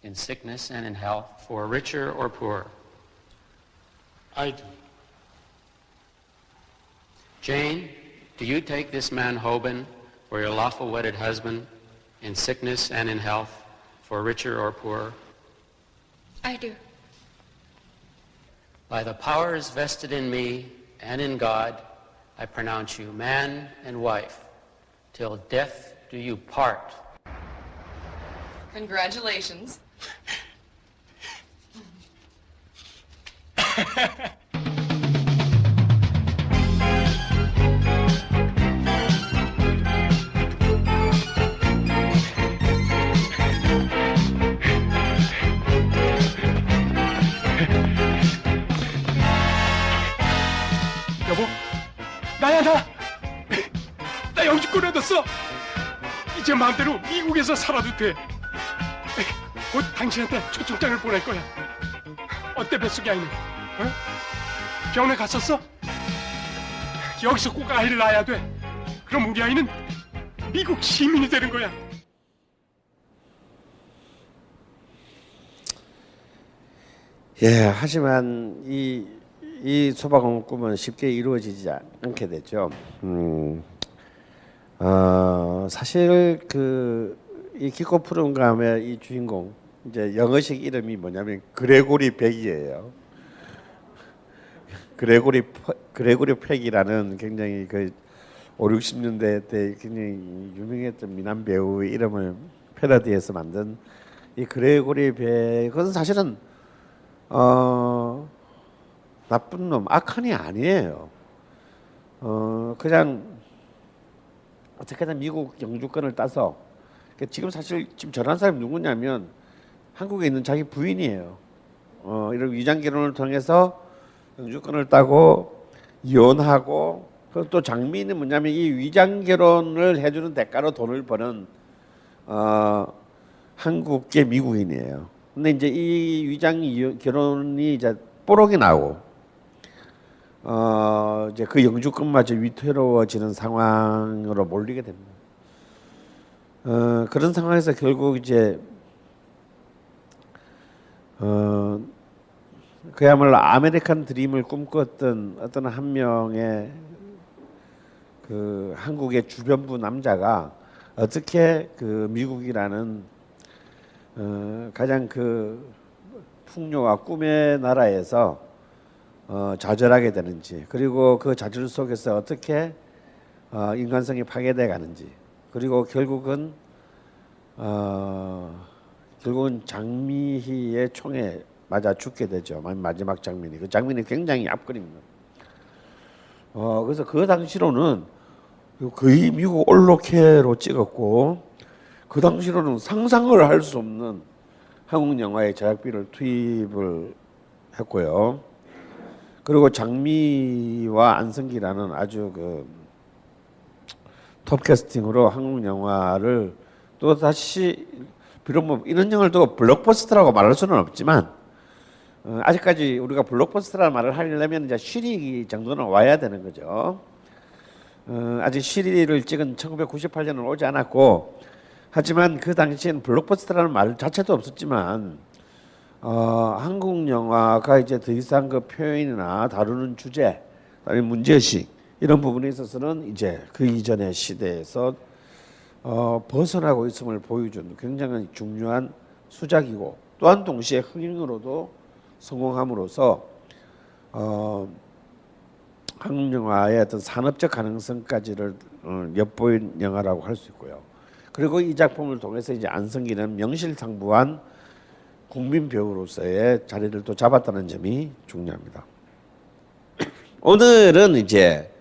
in sickness and in health, for richer or poor? I do. Jane, do you take this man Hoban for your lawful wedded husband in sickness and in health, for richer or poor? I do. By the powers vested in me and in God, I pronounce you man and wife. Till death do you part. Congratulations. 여보, 나야 나 영주권 얻었어. 이제 마음대로 미국에서 살아도 돼. 곧 당신한테 초청장을 보낼 거야. 어때 뱃속의 아이는? 병원에 갔었어? 여기서 꼭 아이를 낳아야 돼. 그럼 우리 아이는 미국 시민이 되는 거야. 예, 하지만 이 소박한 꿈은 쉽게 이루어지지 않게 되죠. 사실 이 깊고 푸른 감의 이 주인공 이제 영어식 이름이 뭐냐면 그레고리 백이에요. 그레고리 팩이라는 굉장히 그 5, 60년대 때 굉장히 유명했던 미남 배우의 이름을 패러디해서 만든 이 그레고리 백은 사실은 나쁜 놈, 악한이 아니에요. 그냥 어떻게든 미국 영주권을 따서 지금 사실 지금 저런 사람이 누구냐면 한국에 있는 자기 부인이에요. 이런 위장 결혼을 통해서 영주권을 따고 이혼하고 그리고 또 장미는 뭐냐면 이 위장 결혼을 해주는 대가로 돈을 버는 한국계 미국인이에요. 근데 이제 이 위장 결혼이 이제 뽀록이 나고 이제 그 영주권마저 위태로워지는 상황으로 몰리게 됩니다. 그런 상황에서 결국 이제 그야말로 아메리칸 드림을 꿈꿨던 어떤 한 명의 그 한국의 주변부 남자가 어떻게 그 미국이라는 가장 그 풍요와 꿈의 나라에서 좌절하게 되는지, 그리고 그 좌절 속에서 어떻게 인간성이 파괴돼 가는지, 그리고 결국은 장미희의 총에 맞아 죽게 되죠. 마지막 장면이. 그 장면이 굉장히 앞그림입니다. 그래서 그 당시로는 거의 미국 올로케로 찍었고, 그 당시로는 상상을 할 수 없는 한국 영화의 제작비를 투입을 했고요. 그리고 장미와 안성기라는 아주 그 톱캐스팅으로 한국 영화를 또 다시, 비록 뭐 이런 영화를 또 블록버스터라고 말할 수는 없지만 아직까지 우리가 블록버스터라는 말을 하려면 이제 쉬리 정도는 와야 되는 거죠. 아직 쉬리를 찍은 1998년은 오지 않았고, 하지만 그 당시엔 블록버스터라는 말 자체도 없었지만 한국 영화가 이제 더 이상 그 표현이나 다루는 주제, 아니면 문제의식 이런 부분에 있어서는 이제 그 이전의 시대에서 벗어나고 있음을 보여준 굉장히 중요한 수작이고, 또한 동시에 흥행으로도 성공함으로써 한국 영화의 어떤 산업적 가능성까지를 엿보인 영화라고 할 수 있고요. 그리고 이 작품을 통해서 이제 안성기는 명실상부한 국민 배우로서의 자리를 또 잡았다는 점이 중요합니다. 오늘은 이제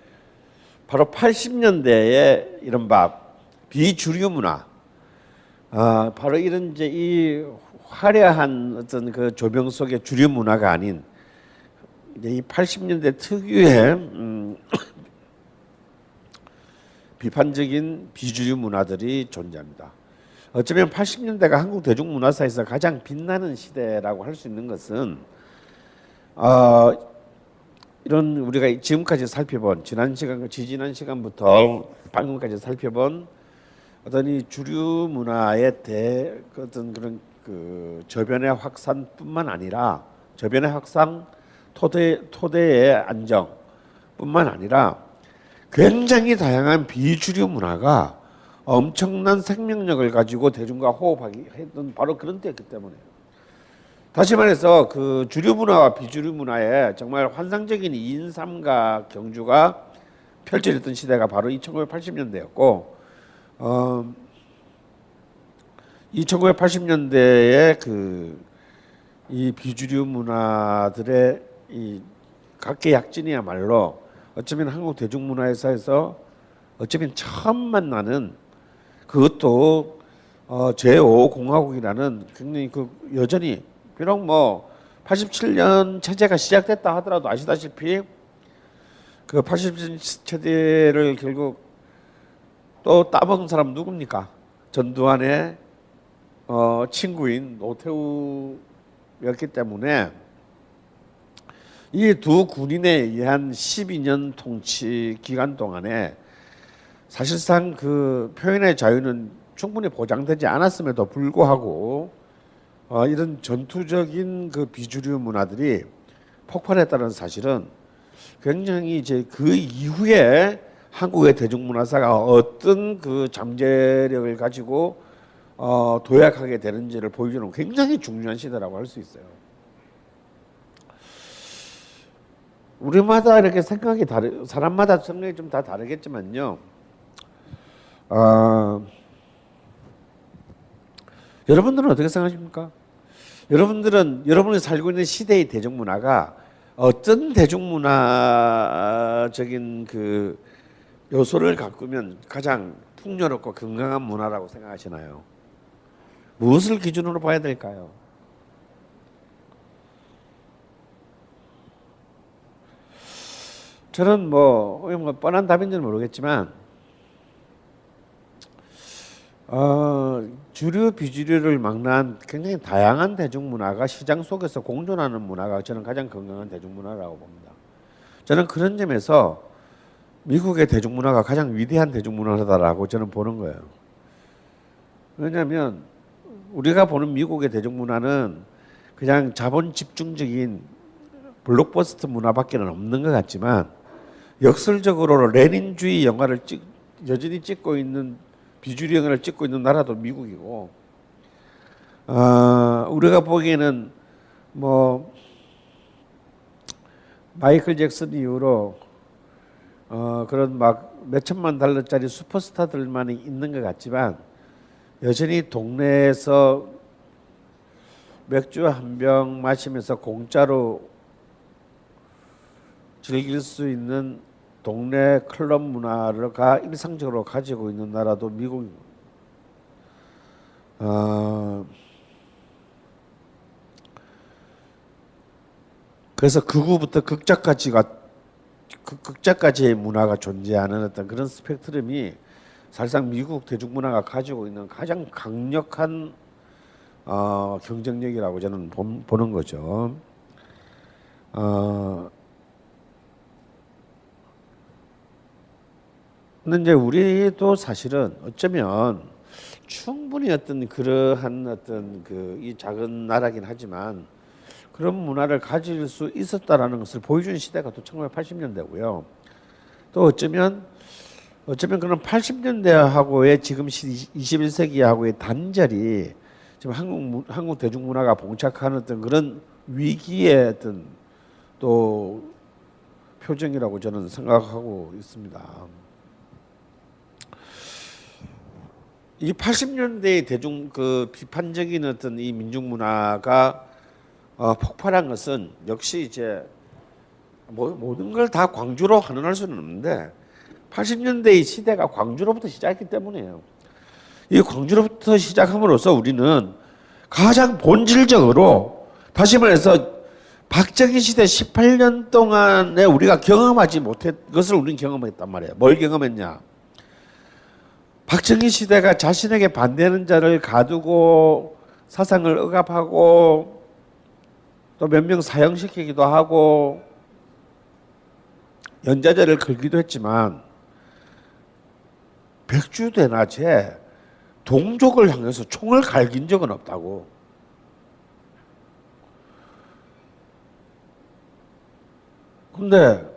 바로 80년대의 이른바 비주류 문화, 바로 이런 이제 이 화려한 어떤 그 조명 속의 주류 문화가 아닌 이제 이 80년대 특유의 비판적인 비주류 문화들이 존재합니다. 어쩌면 80년대가 한국 대중문화사에서 가장 빛나는 시대라고 할 수 있는 것은 이런 우리가 지금까지 살펴본 지지난 시간부터 방금까지 살펴본 어떤 이 주류 문화의 어떤 그런 그 저변의 확산뿐만 아니라 저변의 확산, 토대의 안정뿐만 아니라 굉장히 다양한 비주류 문화가 엄청난 생명력을 가지고 대중과 호흡하기 했던 바로 그런 때였기 때문에, 다시 말해서 그 주류 문화와 비주류 문화의 정말 환상적인 2인 3가 경주가 펼쳐졌던 시대가 바로 1980년대였고, 이 1980년대에 이 비주류 문화들의 이 각계 약진이야말로 어쩌면 한국 대중문화사에서 어쩌면 처음 만나는, 그것도 제5공화국이라는 굉장히 그 여전히 비록 뭐 87년 체제가 시작됐다 하더라도 아시다시피 그 87년 체제를 결국 또 따먹은 사람 누굽니까? 전두환의 친구인 노태우였기 때문에 이 두 군인에 의한 12년 통치 기간 동안에 사실상 그 표현의 자유는 충분히 보장되지 않았음에도 불구하고 이런 전투적인 그 비주류 문화들이 폭발했다는 사실은 굉장히 이제 그 이후에 한국의 대중문화사가 어떤 그 잠재력을 가지고 도약하게 되는지를 보여주는 굉장히 중요한 시대라고 할 수 있어요. 우리마다 이렇게 생각이 사람마다 생각이 좀 다 다르겠지만요. 여러분들은 어떻게 생각하십니까? 여러분이 살고 있는 시대의 대중문화가 어떤 대중문화적인 그 요소를 가꾸면 가장 풍요롭고 건강한 문화라고 생각하시나요? 무엇을 기준으로 봐야 될까요? 저는 뭐 뻔한 답인지는 모르겠지만 주류 비주류를 막론한 굉장히 다양한 대중문화가 시장 속에서 공존하는 문화가 저는 가장 건강한 대중문화라고 봅니다. 저는 그런 점에서 미국의 대중문화가 가장 위대한 대중문화다라고 저는 보는 거예요. 왜냐하면 우리가 보는 미국의 대중문화는 그냥 자본 집중적인 블록버스터 문화밖에는 없는 것 같지만, 역설적으로 레닌주의 영화를 여전히 찍고 있는 비주류 영화를 찍고 있는 나라도 미국이고, 우리가 보기에는 뭐 마이클 잭슨 이후로 그런 막 몇천만 달러짜리 슈퍼스타들만이 있는 것 같지만 여전히 동네에서 맥주 한 병 마시면서 공짜로 즐길 수 있는 동네 클럽 문화가 일상적으로 가지고 있는 나라도 미국입니다. 그래서 극우부터 극작까지의 문화가 존재하는 어떤 그런 스펙트럼이 사실상 미국 대중문화가 가지고 있는 가장 강력한 경쟁력이라고 저는 보는 거죠. 근데 이제 우리도 사실은 어쩌면 충분히 어떤 그러한 어떤 이 작은 나라긴 하지만 그런 문화를 가질 수 있었다라는 것을 보여준 시대가 또 1980년대고요. 또 어쩌면 그런 80년대하고의 지금 21세기하고의 단절이 지금 한국 대중문화가 봉착하는 어떤 그런 위기의 어떤 또 표정이라고 저는 생각하고 있습니다. 이 80년대의 대중 비판적인 어떤 이 민중 문화가 폭발한 것은 역시 이제 모든 걸 다 광주로 환원할 수는 없는데 80년대의 시대가 광주로부터 시작했기 때문이에요. 이 광주로부터 시작함으로써 우리는 가장 본질적으로 다시 말해서 박정희 시대 18년 동안에 우리가 경험하지 못했 것을 우리는 경험했단 말이에요. 뭘 경험했냐? 박정희 시대가 자신에게 반대하는 자를 가두고 사상을 억압하고 또 몇 명 사형시키기도 하고 연좌제를 걸기도 했지만 백주대낮에 동족을 향해서 총을 갈긴 적은 없다고. 근데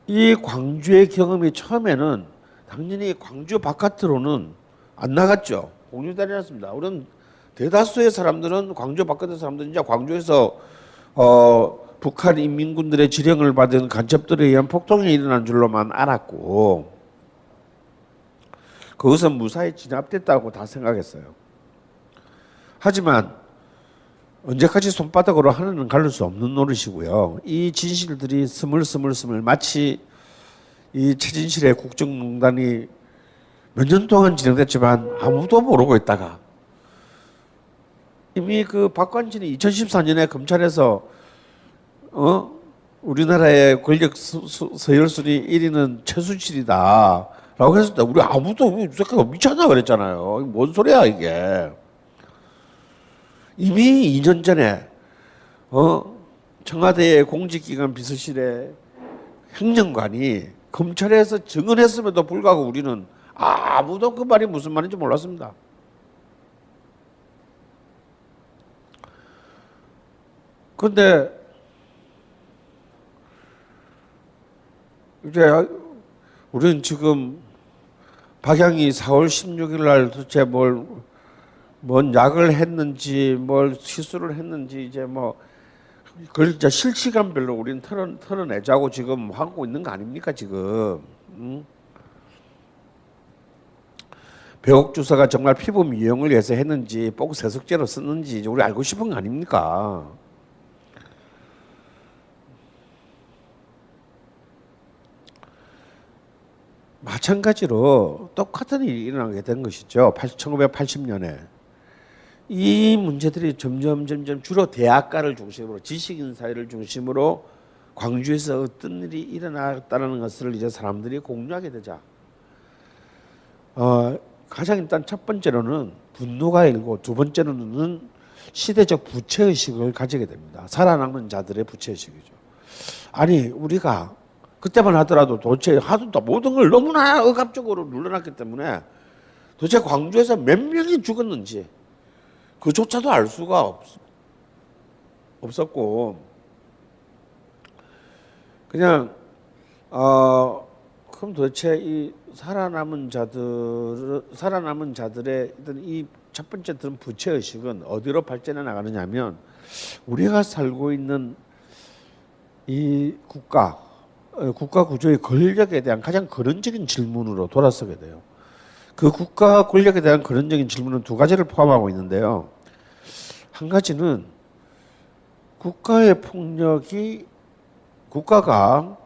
이 광주의 경험이 처음에는 당연히 광주 바깥으로는 안 나갔죠. 공유다녔습니다. 우리는 대다수의 사람들은 광주 바깥의 사람들은 이제 광주에서 북한 인민군들의 지령을 받은 간첩들에 의한 폭동이 일어난 줄로만 알았고 그것은 무사히 진압됐다고 다 생각했어요. 하지만 언제까지 손바닥으로 하늘은 가릴 수 없는 노릇이고요. 이 진실들이 스물스물 마치 이 최진실의 국정농단이 몇 년 동안 진행됐지만 아무도 모르고 있다가 이미 박관진이 2014년에 검찰에서 우리나라의 권력 서열순위 1위는 최순실이다 라고 했을 때 우리 아무도 미쳤나 그랬잖아요. 뭔 소리야 이게. 이미 2년 전에 청와대의 공직기관 비서실의 행정관이 검찰에서 증언했음에도 불구하고 우리는 아무도 그 말이 무슨 말인지 몰랐습니다. 그런데 이제 우리는 지금 박양이 4월 16일 날 도대체 뭔 약을 했는지 뭘 시술을 했는지 이제 그걸 이제 실시간별로 우리는 털어내자고 지금 하고 있는 거 아닙니까 지금? 배옥 주사가 정말 피부 미용을 위해서 했는지 꼭 세석제로 썼는지 우리 알고 싶은 거 아닙니까? 마찬가지로 똑같은 일이 일어나게 된 것이죠. 1980년에. 이 문제들이 점점 주로 대학가를 중심으로 지식인 사회를 중심으로 광주에서 어떤 일이 일어났다는 것을 이제 사람들이 공유하게 되자. 가장 일단 첫 번째로는 분노가 일고 두 번째로는 시대적 부채의식을 가지게 됩니다. 살아남은 자들의 부채의식이죠. 아니 우리가 그때만 하더라도 도대체 모든 걸 너무나 억압적으로 눌러놨기 때문에 도대체 광주에서 몇 명이 죽었는지 그조차도 알 수가 없었고 그냥 그럼 도대체 이 살아남은 자들의 이 첫 번째 들은 부채 의식은 어디로 발전해 나가느냐면 우리가 살고 있는 이 국가 구조의 권력에 대한 가장 근원적인 질문으로 돌아서게 돼요. 그 국가 권력에 대한 근원적인 질문은 두 가지를 포함하고 있는데요. 한 가지는 국가의 폭력이 국가가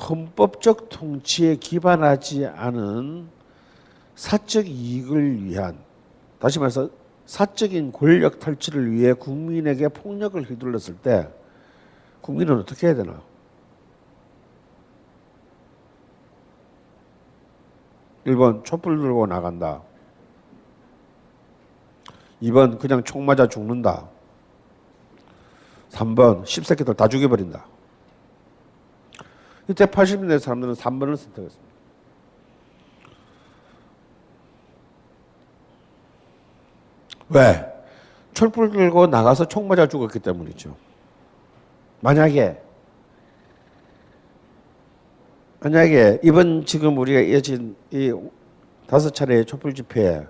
헌법적 통치에 기반하지 않은 사적 이익을 위한, 다시 말해서 사적인 권력 탈취를 위해 국민에게 폭력을 휘둘렀을 때 국민은 어떻게 해야 되나? 1번 촛불 들고 나간다. 2번 그냥 총 맞아 죽는다. 3번 씹새끼들 다 죽여버린다. 이때 80년대 사람들은 3번을 선택했습니다. 왜? 촛불 들고 나가서 총 맞아 죽었기 때문이죠. 만약에 이번 지금 우리가 이어진 이 5차례의 촛불 집회에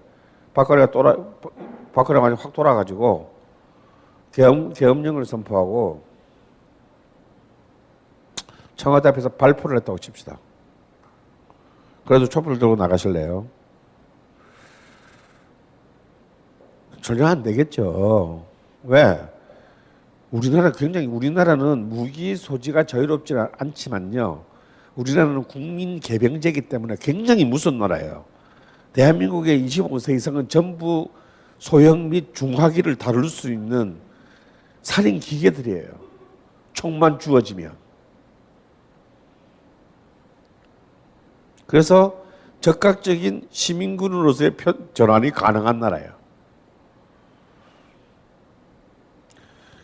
박근혜가 많이 확 돌아가지고 계엄령을 선포하고 청와대 앞에서 발표를 했다고 칩시다. 그래도 촛불 들고 나가실래요? 전혀 안 되겠죠. 왜? 우리나라는 무기 소지가 자유롭지 않지만요. 우리나라는 국민 개병제이기 때문에 굉장히 무서운 나라예요. 대한민국의 25세 이상은 전부 소형 및 중화기를 다룰 수 있는 살인 기계들이에요. 총만 주어지면. 그래서 적극적인 시민군으로서의 전환이 가능한 나라예요.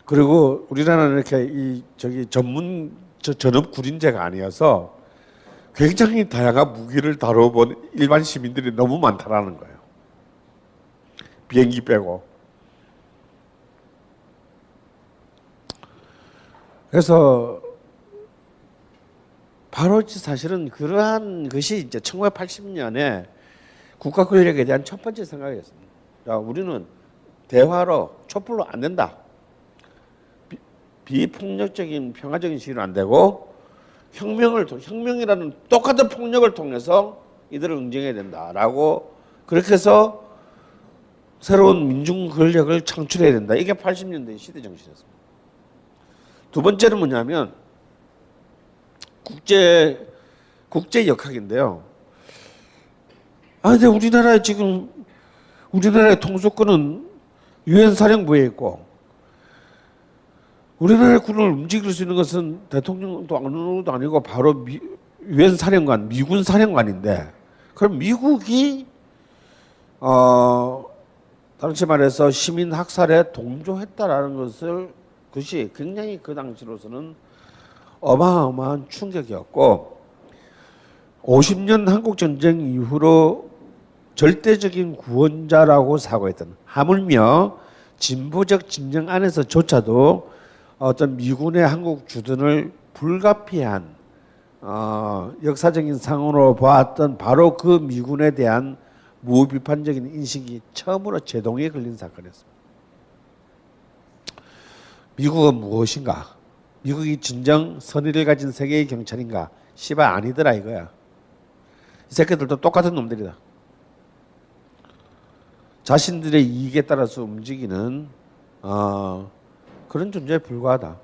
그리고 우리나라는 이렇게 전업 군인제가 아니어서 굉장히 다양한 무기를 다뤄본 일반 시민들이 너무 많다라는 거예요. 비행기 빼고. 그래서 바로 사실은 그러한 것이 이제 1980년에 국가 권력에 대한 첫 번째 생각이었습니다. 야, 우리는 대화로 촛불로 안 된다. 비폭력적인 평화적인 시위는 안 되고 혁명이라는 똑같은 폭력을 통해서 이들을 응징해야 된다라고 그렇게 해서 새로운 민중 권력을 창출해야 된다. 이게 80년대 시대 정신이었습니다. 두 번째는 뭐냐면 국제 역학인데요. 근데 우리나라의 통수권은 유엔 사령부에 있고 우리나라의 군을 움직일 수 있는 것은 대통령도 어느 누구도 아니고 바로 유엔 사령관, 미군 사령관인데 그럼 미국이 다시 말해서 시민 학살에 동조했다라는 것이 굉장히 그 당시로서는 어마어마한 충격이었고 50년 한국전쟁 이후로 절대적인 구원자라고 사고했던 하물며 진보적 진영 안에서조차도 어떤 미군의 한국 주둔을 불가피한 역사적인 상황으로 보았던 바로 그 미군에 대한 무비판적인 인식이 처음으로 제동에 걸린 사건이었습니다. 미국은 무엇인가? 미국이 진정 선의를 가진 세계의 경찰인가? 씨발 아니더라 이거야. 이 새끼들도 똑같은 놈들이다. 자신들의 이익에 따라서 움직이는 그런 존재에 불과하다.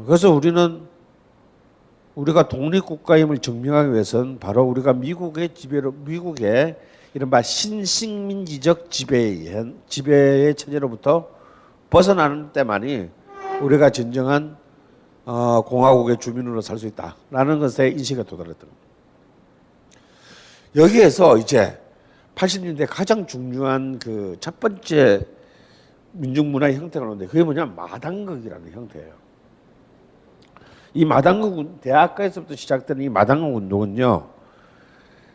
그래서 우리가 독립국가임을 증명하기 위해서는 바로 우리가 미국의 이른바 신식민지적 지배의 체제로부터 벗어나는 때만이 우리가 진정한 공화국의 주민으로 살 수 있다라는 것에 인식에 도달했던 겁니다. 여기에서 이제 80년대 가장 중요한 그 첫 번째 민중문화의 형태가 나오는데 그게 뭐냐 마당극이라는 형태예요. 이 마당극 대학가에서부터 시작되는 이 마당극 운동은요.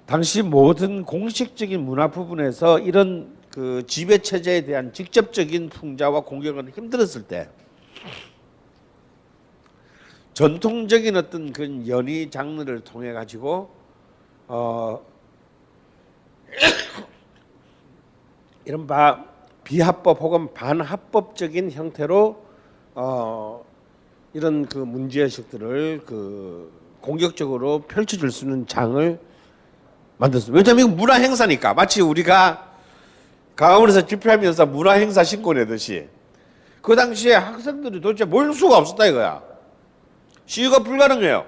당시 모든 공식적인 문화 부분에서 이런 그 지배 체제에 대한 직접적인 풍자와 공격은 힘들었을 때 전통적인 어떤 그 연희 장르를 통해 가지고 이런 비합법 혹은 반합법적인 형태로 이런 그 문제의식들을 그 공격적으로 펼쳐줄 수 있는 장을 만들었습니다. 왜냐하면 이거 문화 행사니까 마치 우리가 강화문에서 집회하면서 문화 행사 신고 내듯이 그 당시에 학생들이 도대체 모일 수가 없었다 이거야. 시위가 불가능해요.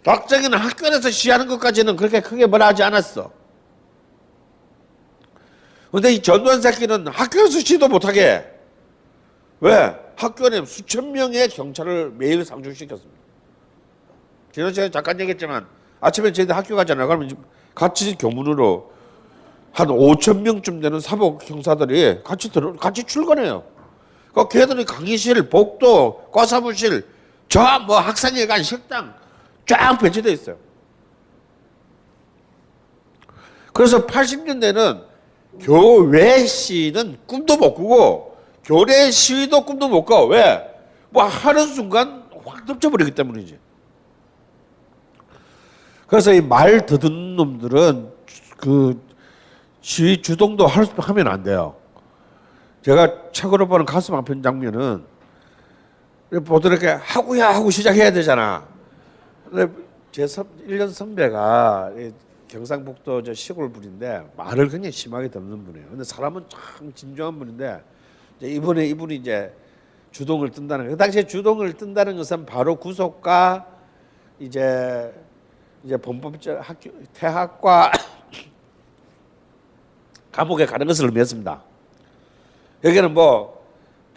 박정희는 학교 안에서 시위하는 것까지는 그렇게 크게 뭐라 하지 않았어. 그런데 이 전두환 새끼는 학교에서 시위도 못하게 왜? 학교 안에 수천 명의 경찰을 매일 상주시켰습니다. 지난 시간에 잠깐 얘기했지만 아침에 저희들 학교 가잖아요. 그러면 같이 교문으로 한 5천 명쯤 되는 사복 형사들이 같이 출근해요. 그 걔들이 강의실, 복도, 과사무실, 저 뭐 학생회관, 식당 쫙 배치되어 있어요. 그래서 80년대는 교외 시위는 꿈도 못 꾸고 교내 시위도 꿈도 못 꿔. 왜? 뭐 하는 순간 확 덮쳐버리기 때문이지. 그래서 이 말 더듬는 놈들은 그 시위 주동도 하면 안 돼요. 제가 책으로 보는 가슴 아픈 장면은 보드렇게 하고야 하고 시작해야 되잖아. 근데 제 1년 선배가 경상북도 저 시골 분인데 말을 굉장히 심하게 듣는 분이에요. 근데 사람은 참 진중한 분인데 이번에 이분이 이제 주동을 뜬다는 거예요. 그 당시에 주동을 뜬다는 것은 바로 구속과 이제 범법적 학교 퇴학과 감옥에 가는 것을 의미했습니다. 여기는 뭐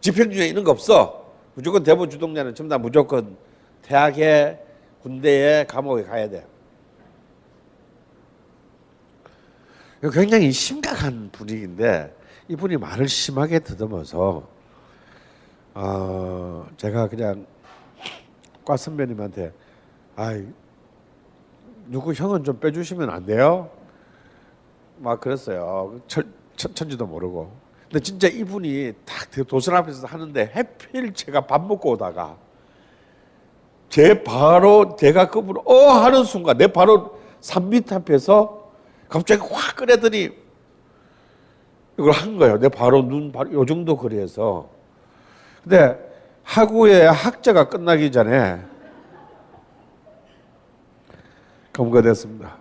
집행유예 이런 거 없어. 무조건 대부 주동자는 전부 다 무조건 퇴학에 군대에 감옥에 가야 돼. 굉장히 심각한 분위기인데 이분이 말을 심하게 더듬어서 제가 그냥 과 선배님한테 누구 형은 좀 빼주시면 안 돼요? 막 그랬어요. 천지도 모르고. 근데 진짜 이분이 딱 도선 앞에서 하는데 해필 제가 밥 먹고 오다가 제 바로 제가 그분을 하는 순간 내 바로 3m 앞에서 갑자기 확 꺼내더니 이걸 한 거예요. 내 바로 눈 바로 요 정도 거리에서. 근데 하구의 학자가 끝나기 전에 검거됐습니다.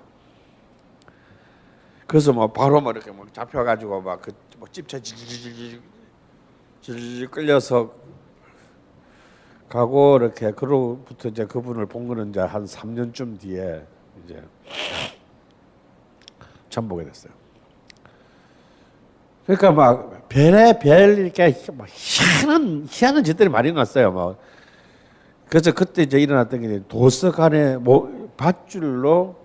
그래서 뭐 바로 막 이렇게 막 잡혀가지고 막 그 집차 질질 끌려서 가고 이렇게 그로부터 이제 그분을 본 거는 이제 한 3년쯤 뒤에 이제 처음 보게 됐어요. 그러니까 막 별의별 이렇게 막 희한한 짓들이 많이 났어요. 막 그래서 그때 이제 일어났던 게 도서관에 밧줄을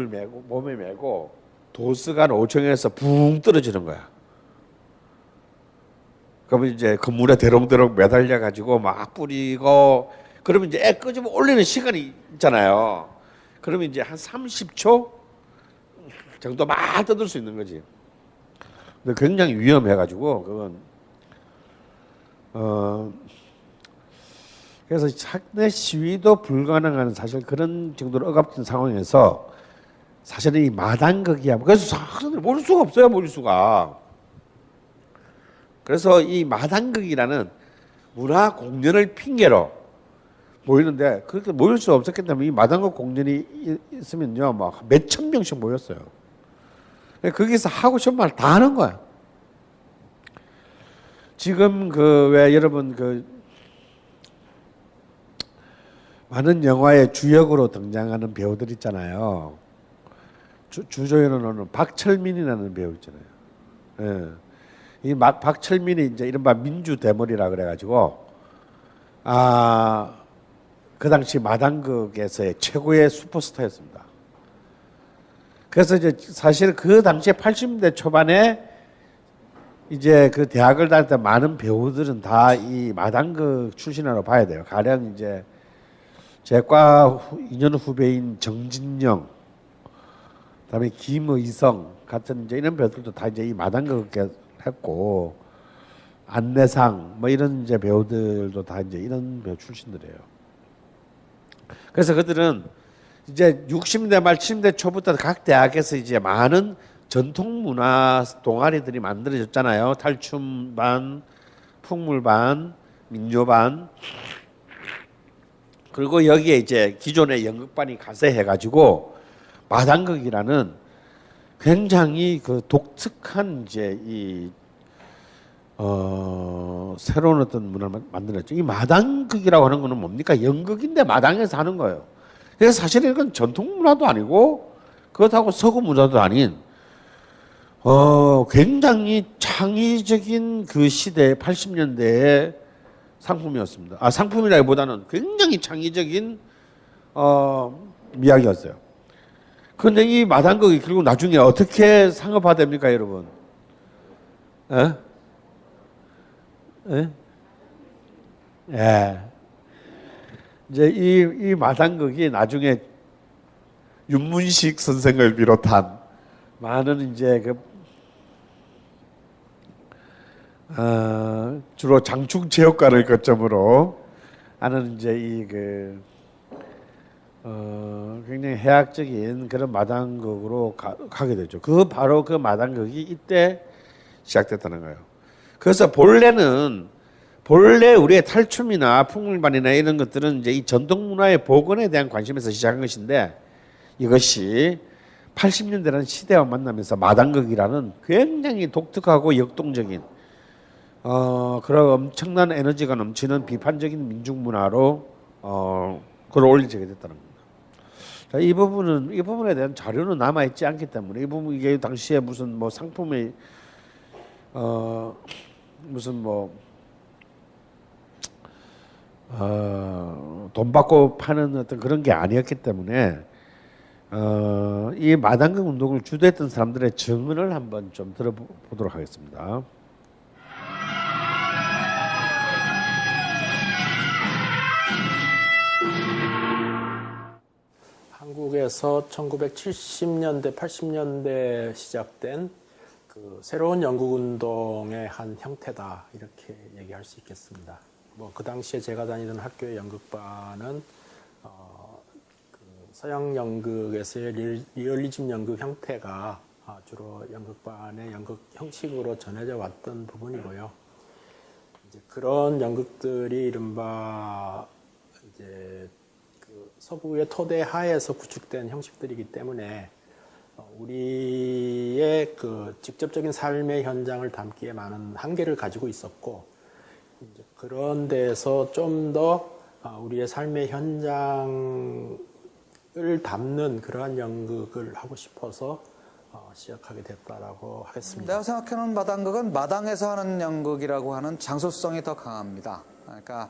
메고 몸에 메고 도서관 5층에서 붕 떨어지는 거야. 그러면 이제 건물에 대롱대롱 매달려 가지고 막 뿌리고 그러면 이제 애 끄집어 올리는 시간이 있잖아요. 그러면 이제 한 30초 정도 막 뜯을 수 있는 거지. 근데 굉장히 위험해 가지고 그건 그래서 학내 시위도 불가능한 사실 그런 정도로 억압된 상황에서 사실은 이 마당극이야. 그래서 학생들이 모일 수가 없어요. 모일 수가. 그래서 이 마당극이라는 문화 공연을 핑계로 모이는데 그렇게 모일 수 없었기 때문에 이 마당극 공연이 있으면요 막 몇천 명씩 모였어요. 거기서 하고 싶은 말 다 하는 거야. 지금 그 왜 여러분 그 많은 영화의 주역으로 등장하는 배우들 있잖아요. 주조연으로는 박철민이라는 배우 있잖아요. 예. 이 박철민이 이제 이른바 민주 대머리라 그래가지고 그 당시 마당극에서의 최고의 슈퍼스타였습니다. 그래서 이제 사실 그 당시에 80년대 초반에 이제 그 대학을 다닐 때 많은 배우들은 다 이 마당극 출신이라고 봐야 돼요. 가령 이제 제과 2년 후배인 정진영, 그다음에 김의성 같은 이제 이런 배우들도 다 이제 이 마당극 했고 안내상 뭐 이런 이제 배우들도 다 이제 이런 배우 출신들이에요. 그래서 그들은 이제 60년대 말 70년대 초부터 각 대학에서 이제 많은 전통 문화 동아리들이 만들어졌잖아요. 탈춤반, 풍물반, 민요반. 그리고 여기에 이제 기존의 연극반이 가세해가지고 마당극이라는 굉장히 그 독특한 이제 이 새로운 어떤 문화를 만들었죠. 이 마당극이라고 하는 거는 뭡니까? 연극인데 마당에서 하는 거예요. 그래서 사실 이건 전통 문화도 아니고 그렇다고 서구 문화도 아닌 굉장히 창의적인 그 시대 80년대의 상품이었습니다. 아, 상품이라기보다는 굉장히 창의적인 이야기였어요. 그런데 이 마당극이 결국 나중에 어떻게 상업화됩니까, 여러분? 에? 에? 예. 이제 이 마당극이 나중에 윤문식 선생을 비롯한 많은 이제 주로 장충체육관을 거점으로 하는 이제 굉장히 해학적인 그런 마당극으로 가게 되죠. 바로 그 마당극이 이때 시작됐다는 거예요. 그래서 본래 우리의 탈춤이나 풍물반이나 이런 것들은 이제 이 전통 문화의 복원에 대한 관심에서 시작한 것인데 이것이 80년대라는 시대와 만나면서 마당극이라는 굉장히 독특하고 역동적인 그런 엄청난 에너지가 넘치는 비판적인 민중문화로 끌어올리게 됐다는 겁니다. 자, 이 부분에 대한 자료는 남아 있지 않기 때문에 이 부분 이게 당시에 무슨 뭐 상품이 무슨 돈 받고 파는 어떤 그런 게 아니었기 때문에 이 마당극 운동을 주도했던 사람들의 증언을 한번 좀 들어보도록 하겠습니다. 한국에서 1970년대, 80년대 시작된 그 새로운 연극운동의 한 형태다 이렇게 얘기할 수 있겠습니다. 뭐 그 당시에 제가 다니던 학교의 연극반은 그 서양 연극에서의 리얼리즘 연극 형태가 주로 연극반의 연극 형식으로 전해져 왔던 부분이고요. 이제 그런 연극들이 이른바 이제 그 서구의 토대 하에서 구축된 형식들이기 때문에 우리의 그 직접적인 삶의 현장을 담기에 많은 한계를 가지고 있었고, 이제 그런 데서 좀 더 우리의 삶의 현장을 담는 그러한 연극을 하고 싶어서 시작하게 됐다라고 하겠습니다. 내가 생각하는 마당극은 마당에서 하는 연극이라고 하는 장소성이 더 강합니다. 그러니까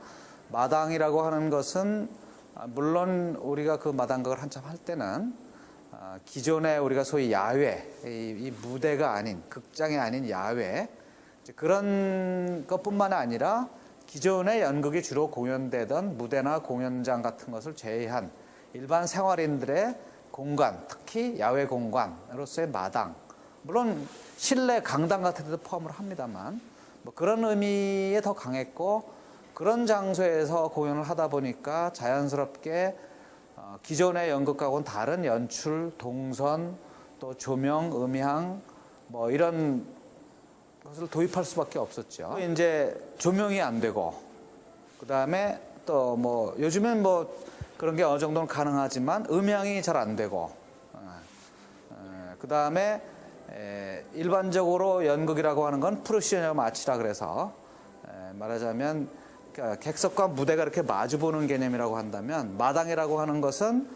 마당이라고 하는 것은 물론 우리가 그 마당극을 한참 할 때는 기존에 우리가 소위 야외, 이 무대가 아닌, 극장이 아닌 야외, 그런 것뿐만 아니라 기존의 연극이 주로 공연되던 무대나 공연장 같은 것을 제외한 일반 생활인들의 공간, 특히 야외 공간으로서의 마당, 물론 실내 강당 같은 데도 포함을 합니다만 뭐 그런 의미에 더 강했고, 그런 장소에서 공연을 하다 보니까 자연스럽게 기존의 연극하고는 다른 연출, 동선, 또 조명, 음향 뭐 이런 것을 도입할 수밖에 없었죠. 이제 조명이 안 되고, 그 다음에 또 뭐 요즘엔 뭐 그런 게 어느 정도는 가능하지만 음향이 잘 안 되고, 그 다음에 일반적으로 연극이라고 하는 건 프로시저녀 마치라 그래서 말하자면 객석과 무대가 이렇게 마주보는 개념이라고 한다면, 마당이라고 하는 것은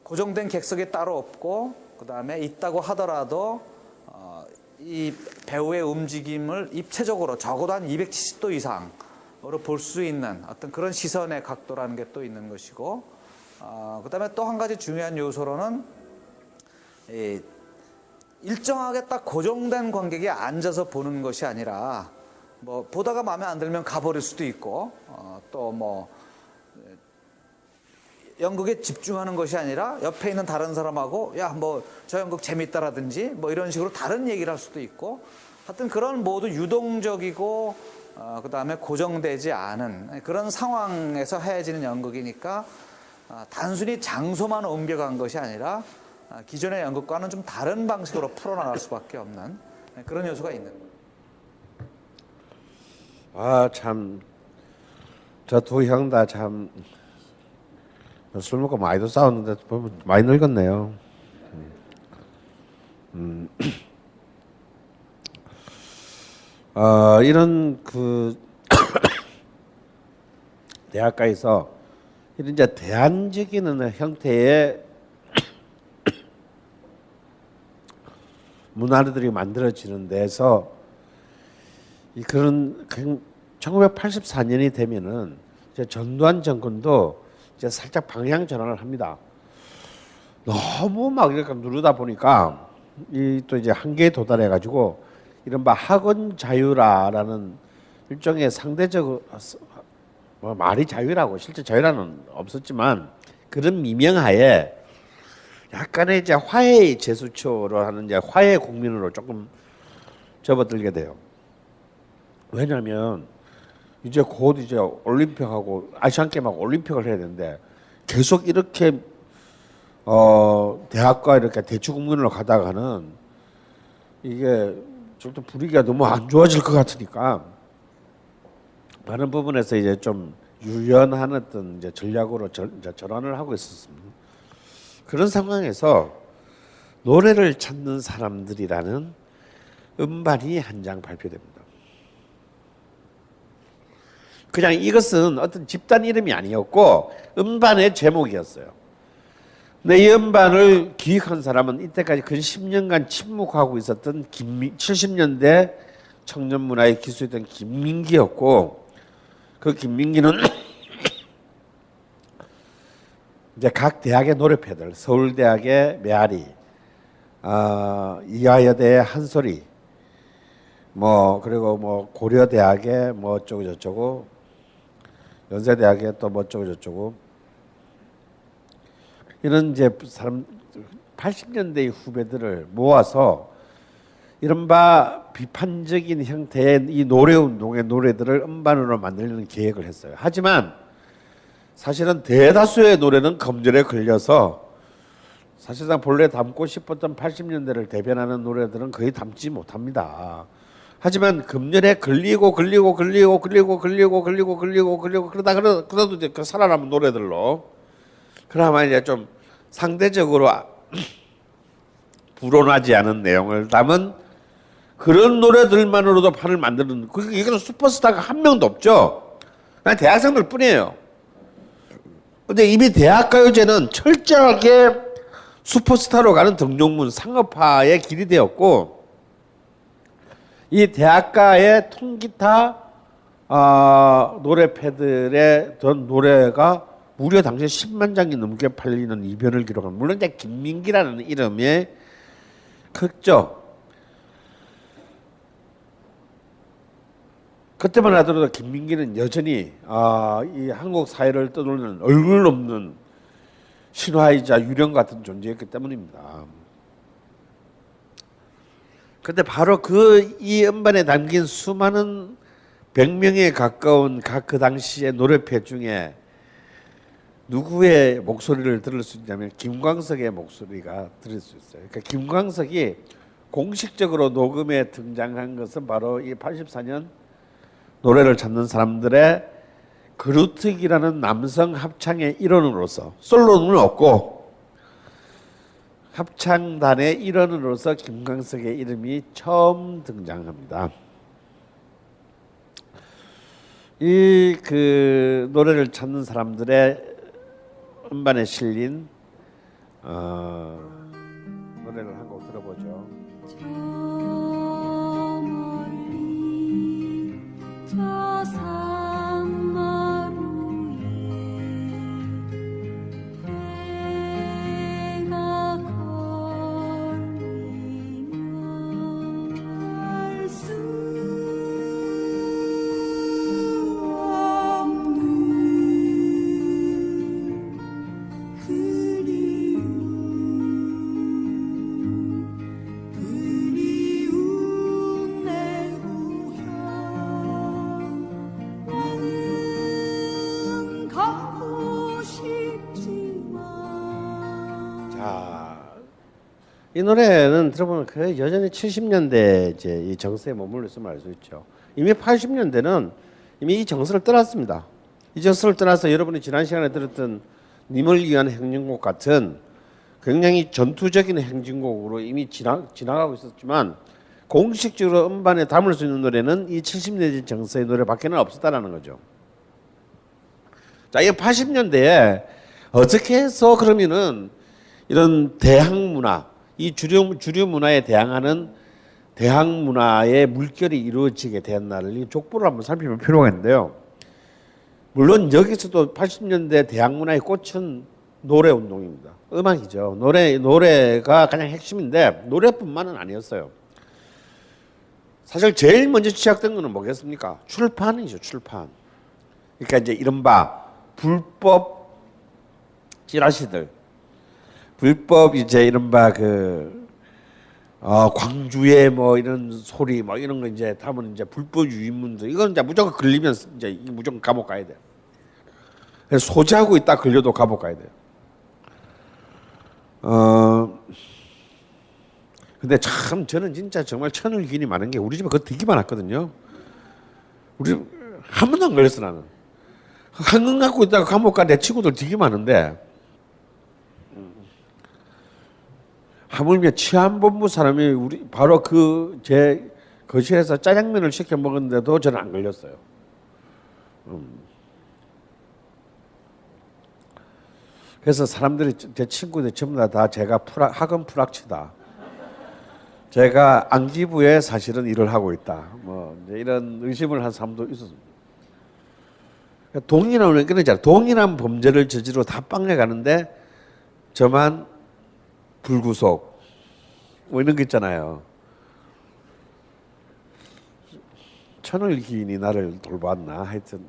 고정된 객석이 따로 없고, 그 다음에 있다고 하더라도 이 배우의 움직임을 입체적으로 적어도 한 270도 이상으로 볼 수 있는 어떤 그런 시선의 각도라는 게 또 있는 것이고, 그 다음에 또 한 가지 중요한 요소로는 일정하게 딱 고정된 관객이 앉아서 보는 것이 아니라 뭐 보다가 마음에 안 들면 가버릴 수도 있고, 또 뭐 연극에 집중하는 것이 아니라 옆에 있는 다른 사람하고 야 뭐 저 연극 재밌다라든지 뭐 이런 식으로 다른 얘기를 할 수도 있고 하여튼 그런 모두 유동적이고 그다음에 고정되지 않은 그런 상황에서 해지는 연극이니까 단순히 장소만 옮겨간 것이 아니라 기존의 연극과는 좀 다른 방식으로 풀어나갈 수밖에 없는 그런 요소가 있는 거예요. 아, 참, 저 두 형 다 참 술 먹고 많이도 싸웠는데 보면 많이 늙었네요. 이런 그 대학가에서 이런 이제 대안적인 형태의 문화들이 만들어지는 데서 이 그런 1984년이 되면은 이제 전두환 정권도 이제 살짝 방향 전환을 합니다. 너무 막 이렇게 누르다 보니까 이 또 이제 한계에 도달해 가지고 이른바 학원 자유라라는 일종의 상대적 뭐 말이 자유라고 실제 자유라는 없었지만 그런 미명하에 약간의 이제 화해의 제수초로 하는 이제 화해 국민으로 조금 접어들게 돼요. 왜냐하면 이제 곧 이제 올림픽하고 아시안 게임하고 올림픽을 해야 되는데 계속 이렇게 대학과 이렇게 대치 국민으로 가다가는 이게 좀 더 분위기가 너무 안 좋아질 것 같으니까 많은 부분에서 이제 좀 유연한 어떤 이제 전략으로 이제 전환을 하고 있었습니다. 그런 상황에서 노래를 찾는 사람들이라는 음반이 한 장 발표됩니다. 그냥 이것은 어떤 집단 이름이 아니었고 음반의 제목이었어요. 근데 이 음반을 기획한 사람은 이때까지 근 10년간 침묵하고 있었던 70년대 청년 문화의 기수였던 김민기였고 그 김민기는 이제 각 대학의 노래패들 서울대학의 메아리, 이화여대의 한소리, 뭐 그리고 뭐 고려대학의 뭐 어쩌고 저쩌고 연세대학의 또 뭐 어쩌고 저쩌고 이런 이제 사람 80년대의 후배들을 모아서 이른바 비판적인 형태의 이 노래운동의 노래들을 음반으로 만들려는 계획을 했어요. 하지만 사실은 대다수의 노래는 검열에 걸려서 사실상 본래 담고 싶었던 80년대를 대변하는 노래들은 거의 담지 못합니다. 하지만 검열에 걸리고 그러다도 이제 그 살아남은 노래들로 그나마 이제 좀 상대적으로 불온하지 않은 내용을 담은 그런 노래들만으로도 판을 만드는 이거는 슈퍼스타가 한 명도 없죠. 그냥 대학생들 뿐이에요. 근데 이미 대학가요제는 철저하게 슈퍼스타로 가는 등용문 상업화의 길이 되었고 이 대학가의 통기타 노래패들의 노래가 무려 당시에 10만 장이 넘게 팔리는 이변을 기록한 물론 이제 김민기라는 이름이 컸죠. 그때만 하더라도 김민기는 여전히 이 한국 사회를 떠돌리는 얼굴 없는 신화이자 유령 같은 존재였기 때문입니다. 근데 바로 이 음반에 담긴 수많은 100명에 가까운 각 그 당시의 노래패 중에 누구의 목소리를 들을 수 있냐면 김광석의 목소리가 들을 수 있어요. 그러니까 김광석이 공식적으로 녹음에 등장한 것은 바로 이 84년 노래를 찾는 사람들의 그루트기라는 남성 합창의 일원으로서 솔로는 없고 합창단의 일원으로서 김광석의 이름이 처음 등장합니다. 이 그 노래를 찾는 사람들의 음반에 실린 노래를 한 곡 들어보죠. 저 산마루에 해가 걸리면 알 수 없는 이 노래는 들어보면 그 여전히 70년대 이제 이 정서에 머물렀음을 알 수 있죠. 이미 80년대는 이미 이 정서를 떠났습니다. 이 정서를 떠나서 여러분이 지난 시간에 들었던 님을 위한 행진곡 같은 굉장히 전투적인 행진곡으로 이미 지나가고 있었지만 공식적으로 음반에 담을 수 있는 노래는 이 70년대 정서의 노래밖에는 없었다라는 거죠. 자, 이 80년대에 어떻게 해서 그러면은 이런 대항 문화, 이 주류 문화에 대항하는 대항 문화의 물결이 이루어지게 되었나를 이 족보를 한번 살펴볼 필요가 있는데요. 물론 여기서도 80년대 대항 문화의 꽃은 노래 운동입니다. 음악이죠. 노래가 가장 핵심인데 노래뿐만은 아니었어요. 사실 제일 먼저 시작된 거는 뭐겠습니까? 출판이죠, 출판. 그러니까 이제 이른바 불법 찌라시들, 불법 이제 이른바 광주의 뭐 이런 소리 뭐 이런 거 이제 담은 이제 불법 유인문들, 이건 이제 무조건 걸리면 이제 무조건 감옥 가야 돼요. 그래서 소지하고 있다 걸려도 감옥 가야 돼요. 근데 참 저는 진짜 정말 천을기인이 많은 게 우리 집에 그거 되게 많았거든요. 우리 집 한 번도 안 걸렸어 나는. 한 건 갖고 있다가 감옥 가 내 친구들 되게 많은데 하물며 치안본부 사람이 우리 바로 그 제 거실에서 짜장면을 시켜 먹었는데도 저는 안 걸렸어요. 그래서 사람들이 제 친구들 전부 다 제가 학원 프락치다. 제가 안기부에 사실은 일을 하고 있다. 뭐 이제 이런 의심을 한 사람도 있었습니다. 동일한 범죄를 저지르고 다 빵에 가는데 저만 불구속 뭐 이런 거 있잖아요. 천을기인이 나를 돌봤나 하여튼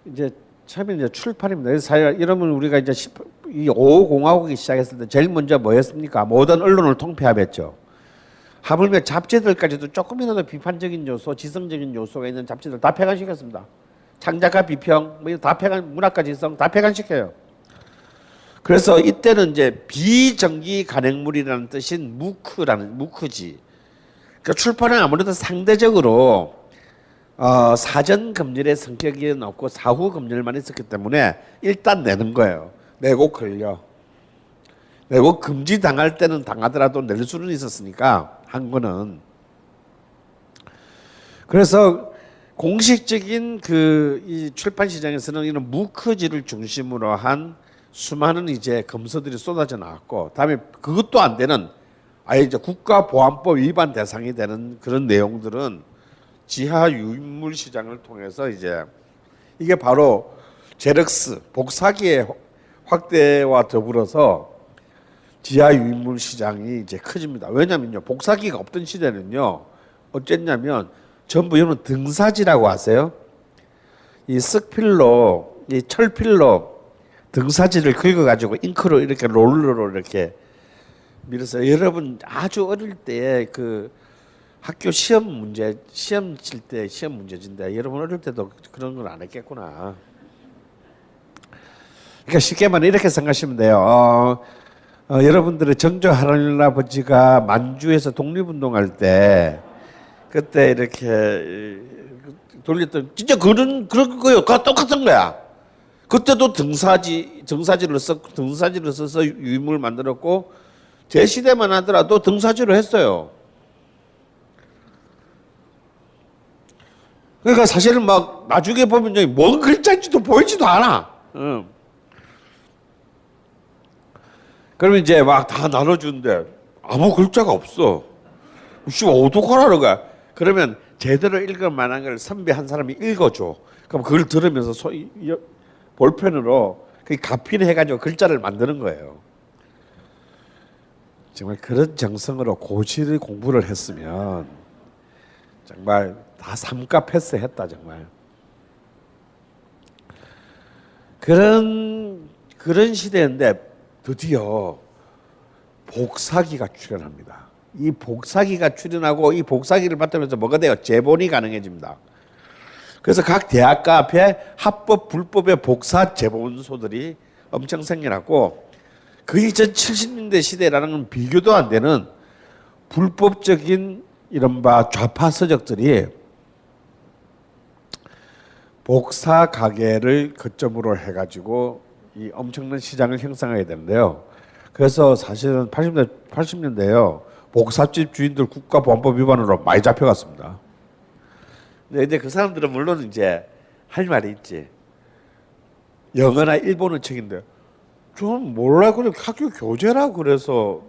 이제 처음에 이제 출판입니다. 사실 이러면 우리가 이제 이 5공화국이 시작했을 때 제일 먼저 뭐였습니까? 모든 언론을 통폐합했죠. 하물며 잡지들까지도 조금이라도 비판적인 요소, 지성적인 요소가 있는 잡지들 다 폐간시켰습니다. 창작가 비평, 뭐 다 폐간, 문학가 지성 다 폐간시켜요. 그래서 이때는 이제 비정기 간행물이라는 뜻인 무크지. 그러니까 출판은 아무래도 상대적으로 사전 검열의 성격이 없고 사후 검열만 있었기 때문에 일단 내는 거예요. 내고 걸려. 내고 금지 당할 때는 당하더라도 낼 수는 있었으니까 한 거는. 그래서 공식적인 이 출판 시장에서는 이런 무크지를 중심으로 한 수많은 이제 검서들이 쏟아져 나왔고, 다음에 그것도 안 되는 아예 이제 국가보안법 위반 대상이 되는 그런 내용들은 지하 유인물 시장을 통해서 이제 이게 바로 제럭스 복사기의 확대와 더불어서 지하 유인물 시장이 이제 커집니다. 왜냐면요, 복사기가 없던 시대는요, 어쨌냐면 전부 여러분 등사지라고 아세요? 이 쓱필로, 이 철필로 등사지를 긁어가지고 잉크로 이렇게 롤러로 이렇게 밀어서 여러분 아주 어릴 때 그 학교 시험 칠 때 시험 문제지인데 여러분 어릴 때도 그런 걸 안 했겠구나. 그러니까 쉽게 말해 이렇게 생각하시면 돼요. 여러분들의 정조 할아버지가 만주에서 독립운동할 때 그때 이렇게 돌렸던 진짜 그런 거요. 똑같은 거야. 그때도 등사지를 써서 유인물을 만들었고 제 시대만 하더라도 등사지로 했어요. 그러니까 사실은 막 나중에 보면 뭔 글자인지도 보이지도 않아. 그러면 이제 막 다 나눠주는데 아무 글자가 없어. 어떡하라는 거야. 그러면 제대로 읽을 만한 걸 선배 한 사람이 읽어줘. 그럼 그걸 들으면서 볼펜으로 가필해가지고 글자를 만드는 거예요. 정말 그런 정성으로 고시를 공부를 했으면 정말 다 삼가 패스했다 정말. 그런 시대인데 드디어 복사기가 출현합니다. 이 복사기가 출현하고 이 복사기를 바탕으로 해서 뭐가 돼요? 제본이 가능해집니다. 그래서 각 대학가 앞에 합법 불법의 복사 재보원소들이 엄청 생겨났고 거의 전 70년대 시대라는 건 비교도 안 되는 불법적인 이른바 좌파 서적들이 복사 가게를 거점으로 해가지고 이 엄청난 시장을 형성하게 되는데요. 그래서 사실은 80년대에요. 복사집 주인들 국가보안법 위반으로 많이 잡혀갔습니다. 근데 이제 그 사람들은 물론 이제 할 말이 있지. 영어나 일본어 책인데 좀 몰라 그래 학교 교재라 그래서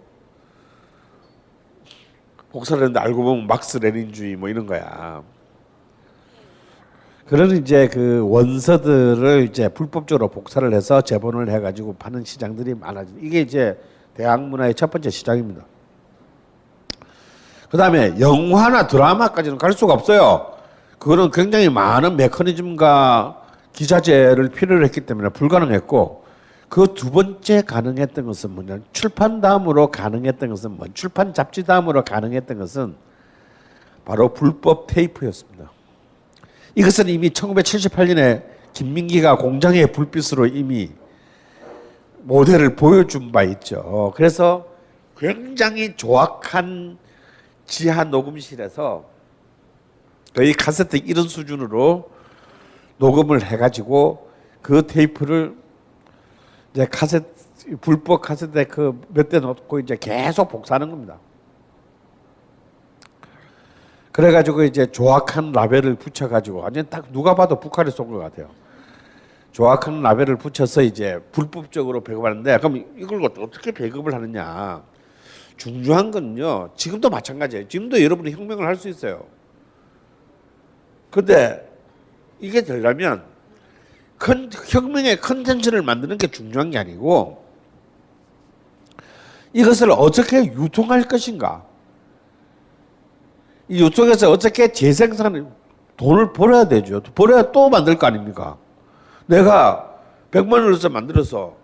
복사를 했는데 알고 보면 막스 레닌주의 뭐 이런 거야. 그런 이제 그 원서들을 이제 불법적으로 복사를 해서 재본을 해가지고 파는 시장들이 많아져. 이게 이제 대학 문화의 첫 번째 시장입니다. 그 다음에 영화나 드라마까지는 갈 수가 없어요. 그거는 굉장히 많은 메커니즘과 기자재를 필요로 했기 때문에 불가능했고, 그 두 번째 가능했던 것은 뭐냐, 출판 다음으로 가능했던 것은 뭐, 출판 잡지 다음으로 가능했던 것은 바로 불법 테이프였습니다. 이것은 이미 1978년에 김민기가 공장의 불빛으로 이미 모델을 보여준 바 있죠. 그래서 굉장히 조악한 지하 녹음실에서 거의 카세트 이런 수준으로 녹음을 해가지고 그 테이프를 이제 불법 카세트에 그 몇 대 넣고 이제 계속 복사하는 겁니다. 그래가지고 이제 조악한 라벨을 붙여가지고 완전 딱 누가 봐도 북한에 쏜 것 같아요. 조악한 라벨을 붙여서 이제 불법적으로 배급하는데, 그럼 이걸 어떻게 배급을 하느냐? 중요한 건요, 지금도 마찬가지예요. 지금도 여러분이 혁명을 할 수 있어요. 근데 이게 되려면 혁명의 컨텐츠를 만드는 게 중요한 게 아니고 이것을 어떻게 유통할 것인가. 이 유통에서 어떻게 재생산을 돈을 벌어야 되죠. 벌어야 또 만들 거 아닙니까? 내가 100만 원을 만들어서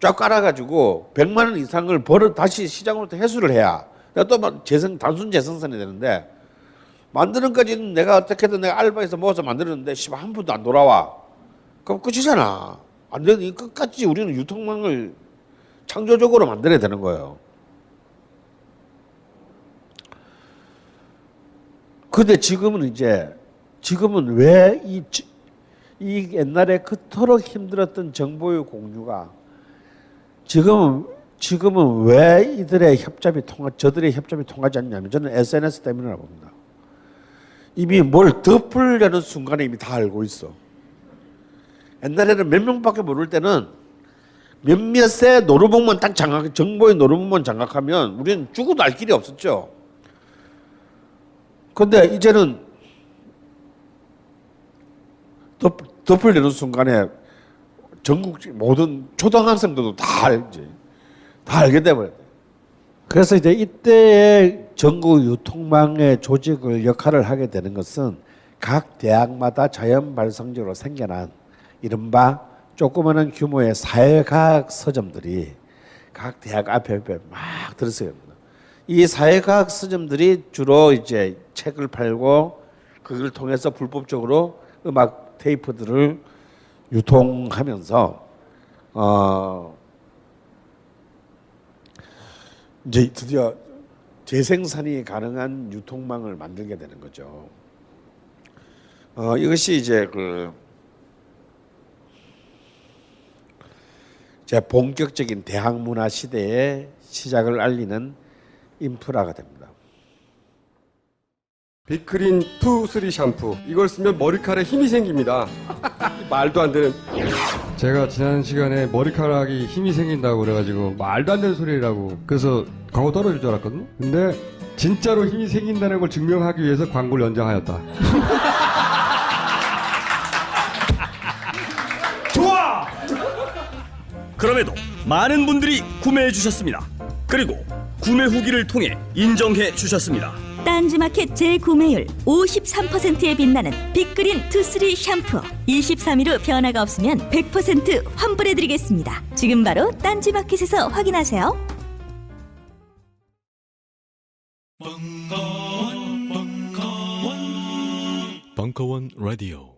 쫙 깔아가지고 100만 원 이상을 다시 시장으로 회수를 해야 내가 또 단순 재생산이 되는데, 만드는 까지는 내가 어떻게든 내가 알바해서 모아서 만들었는데 한 푼도 안 돌아와. 그럼 끝이잖아. 안 되니 끝까지 우리는 유통망을 창조적으로 만들어야 되는 거예요. 근데 지금은 왜 이 옛날에 그토록 힘들었던 정보의 공유가 지금은 왜 저들의 협잡이 통하지 않냐면, 저는 SNS 때문이라고 봅니다. 이미 뭘 덮으려는 순간에 이미 다 알고 있어. 옛날에는 몇 명밖에 모를 때는 몇몇의 노루봉만 딱 정보의 노루봉만 장악하면 우리는 죽어도 알 길이 없었죠. 근데 이제는 덮으려는 순간에 전국 모든 초등학생들도 다 알게 돼버려요. 그래서 이제 이때의 전국 유통망의 조직을 역할을 하게 되는 것은 각 대학마다 자연 발생적으로 생겨난 이른바 조그마한 규모의 사회과학 서점들이 각 대학 앞에 막 들어서요. 이 사회과학 서점들이 주로 이제 책을 팔고 그걸 통해서 불법적으로 음악 테이프들을 유통하면서 이제 드디어 재생산이 가능한 유통망을 만들게 되는 거죠. 이것이 이제 제 본격적인 대학문화 시대의 시작을 알리는 인프라가 됩니다. 빅그린 2, 3 샴푸, 이걸 쓰면 머리카락에 힘이 생깁니다. 말도 안 되는. 제가 지난 시간에 머리카락이 힘이 생긴다고 그래가지고 말도 안 되는 소리라고, 그래서 광고 떨어질 줄 알았거든요. 근데 진짜로 힘이 생긴다는 걸 증명하기 위해서 광고를 연장하였다. 좋아! 그럼에도 많은 분들이 구매해 주셨습니다. 그리고 구매 후기를 통해 인정해 주셨습니다. 딴지마켓 재구매율 53%에 빛나는 빅그린 투쓰리 샴푸, 23일 후 변화가 없으면 100% 환불해드리겠습니다. 지금 바로 딴지마켓에서 확인하세요. 벙커원 라디오.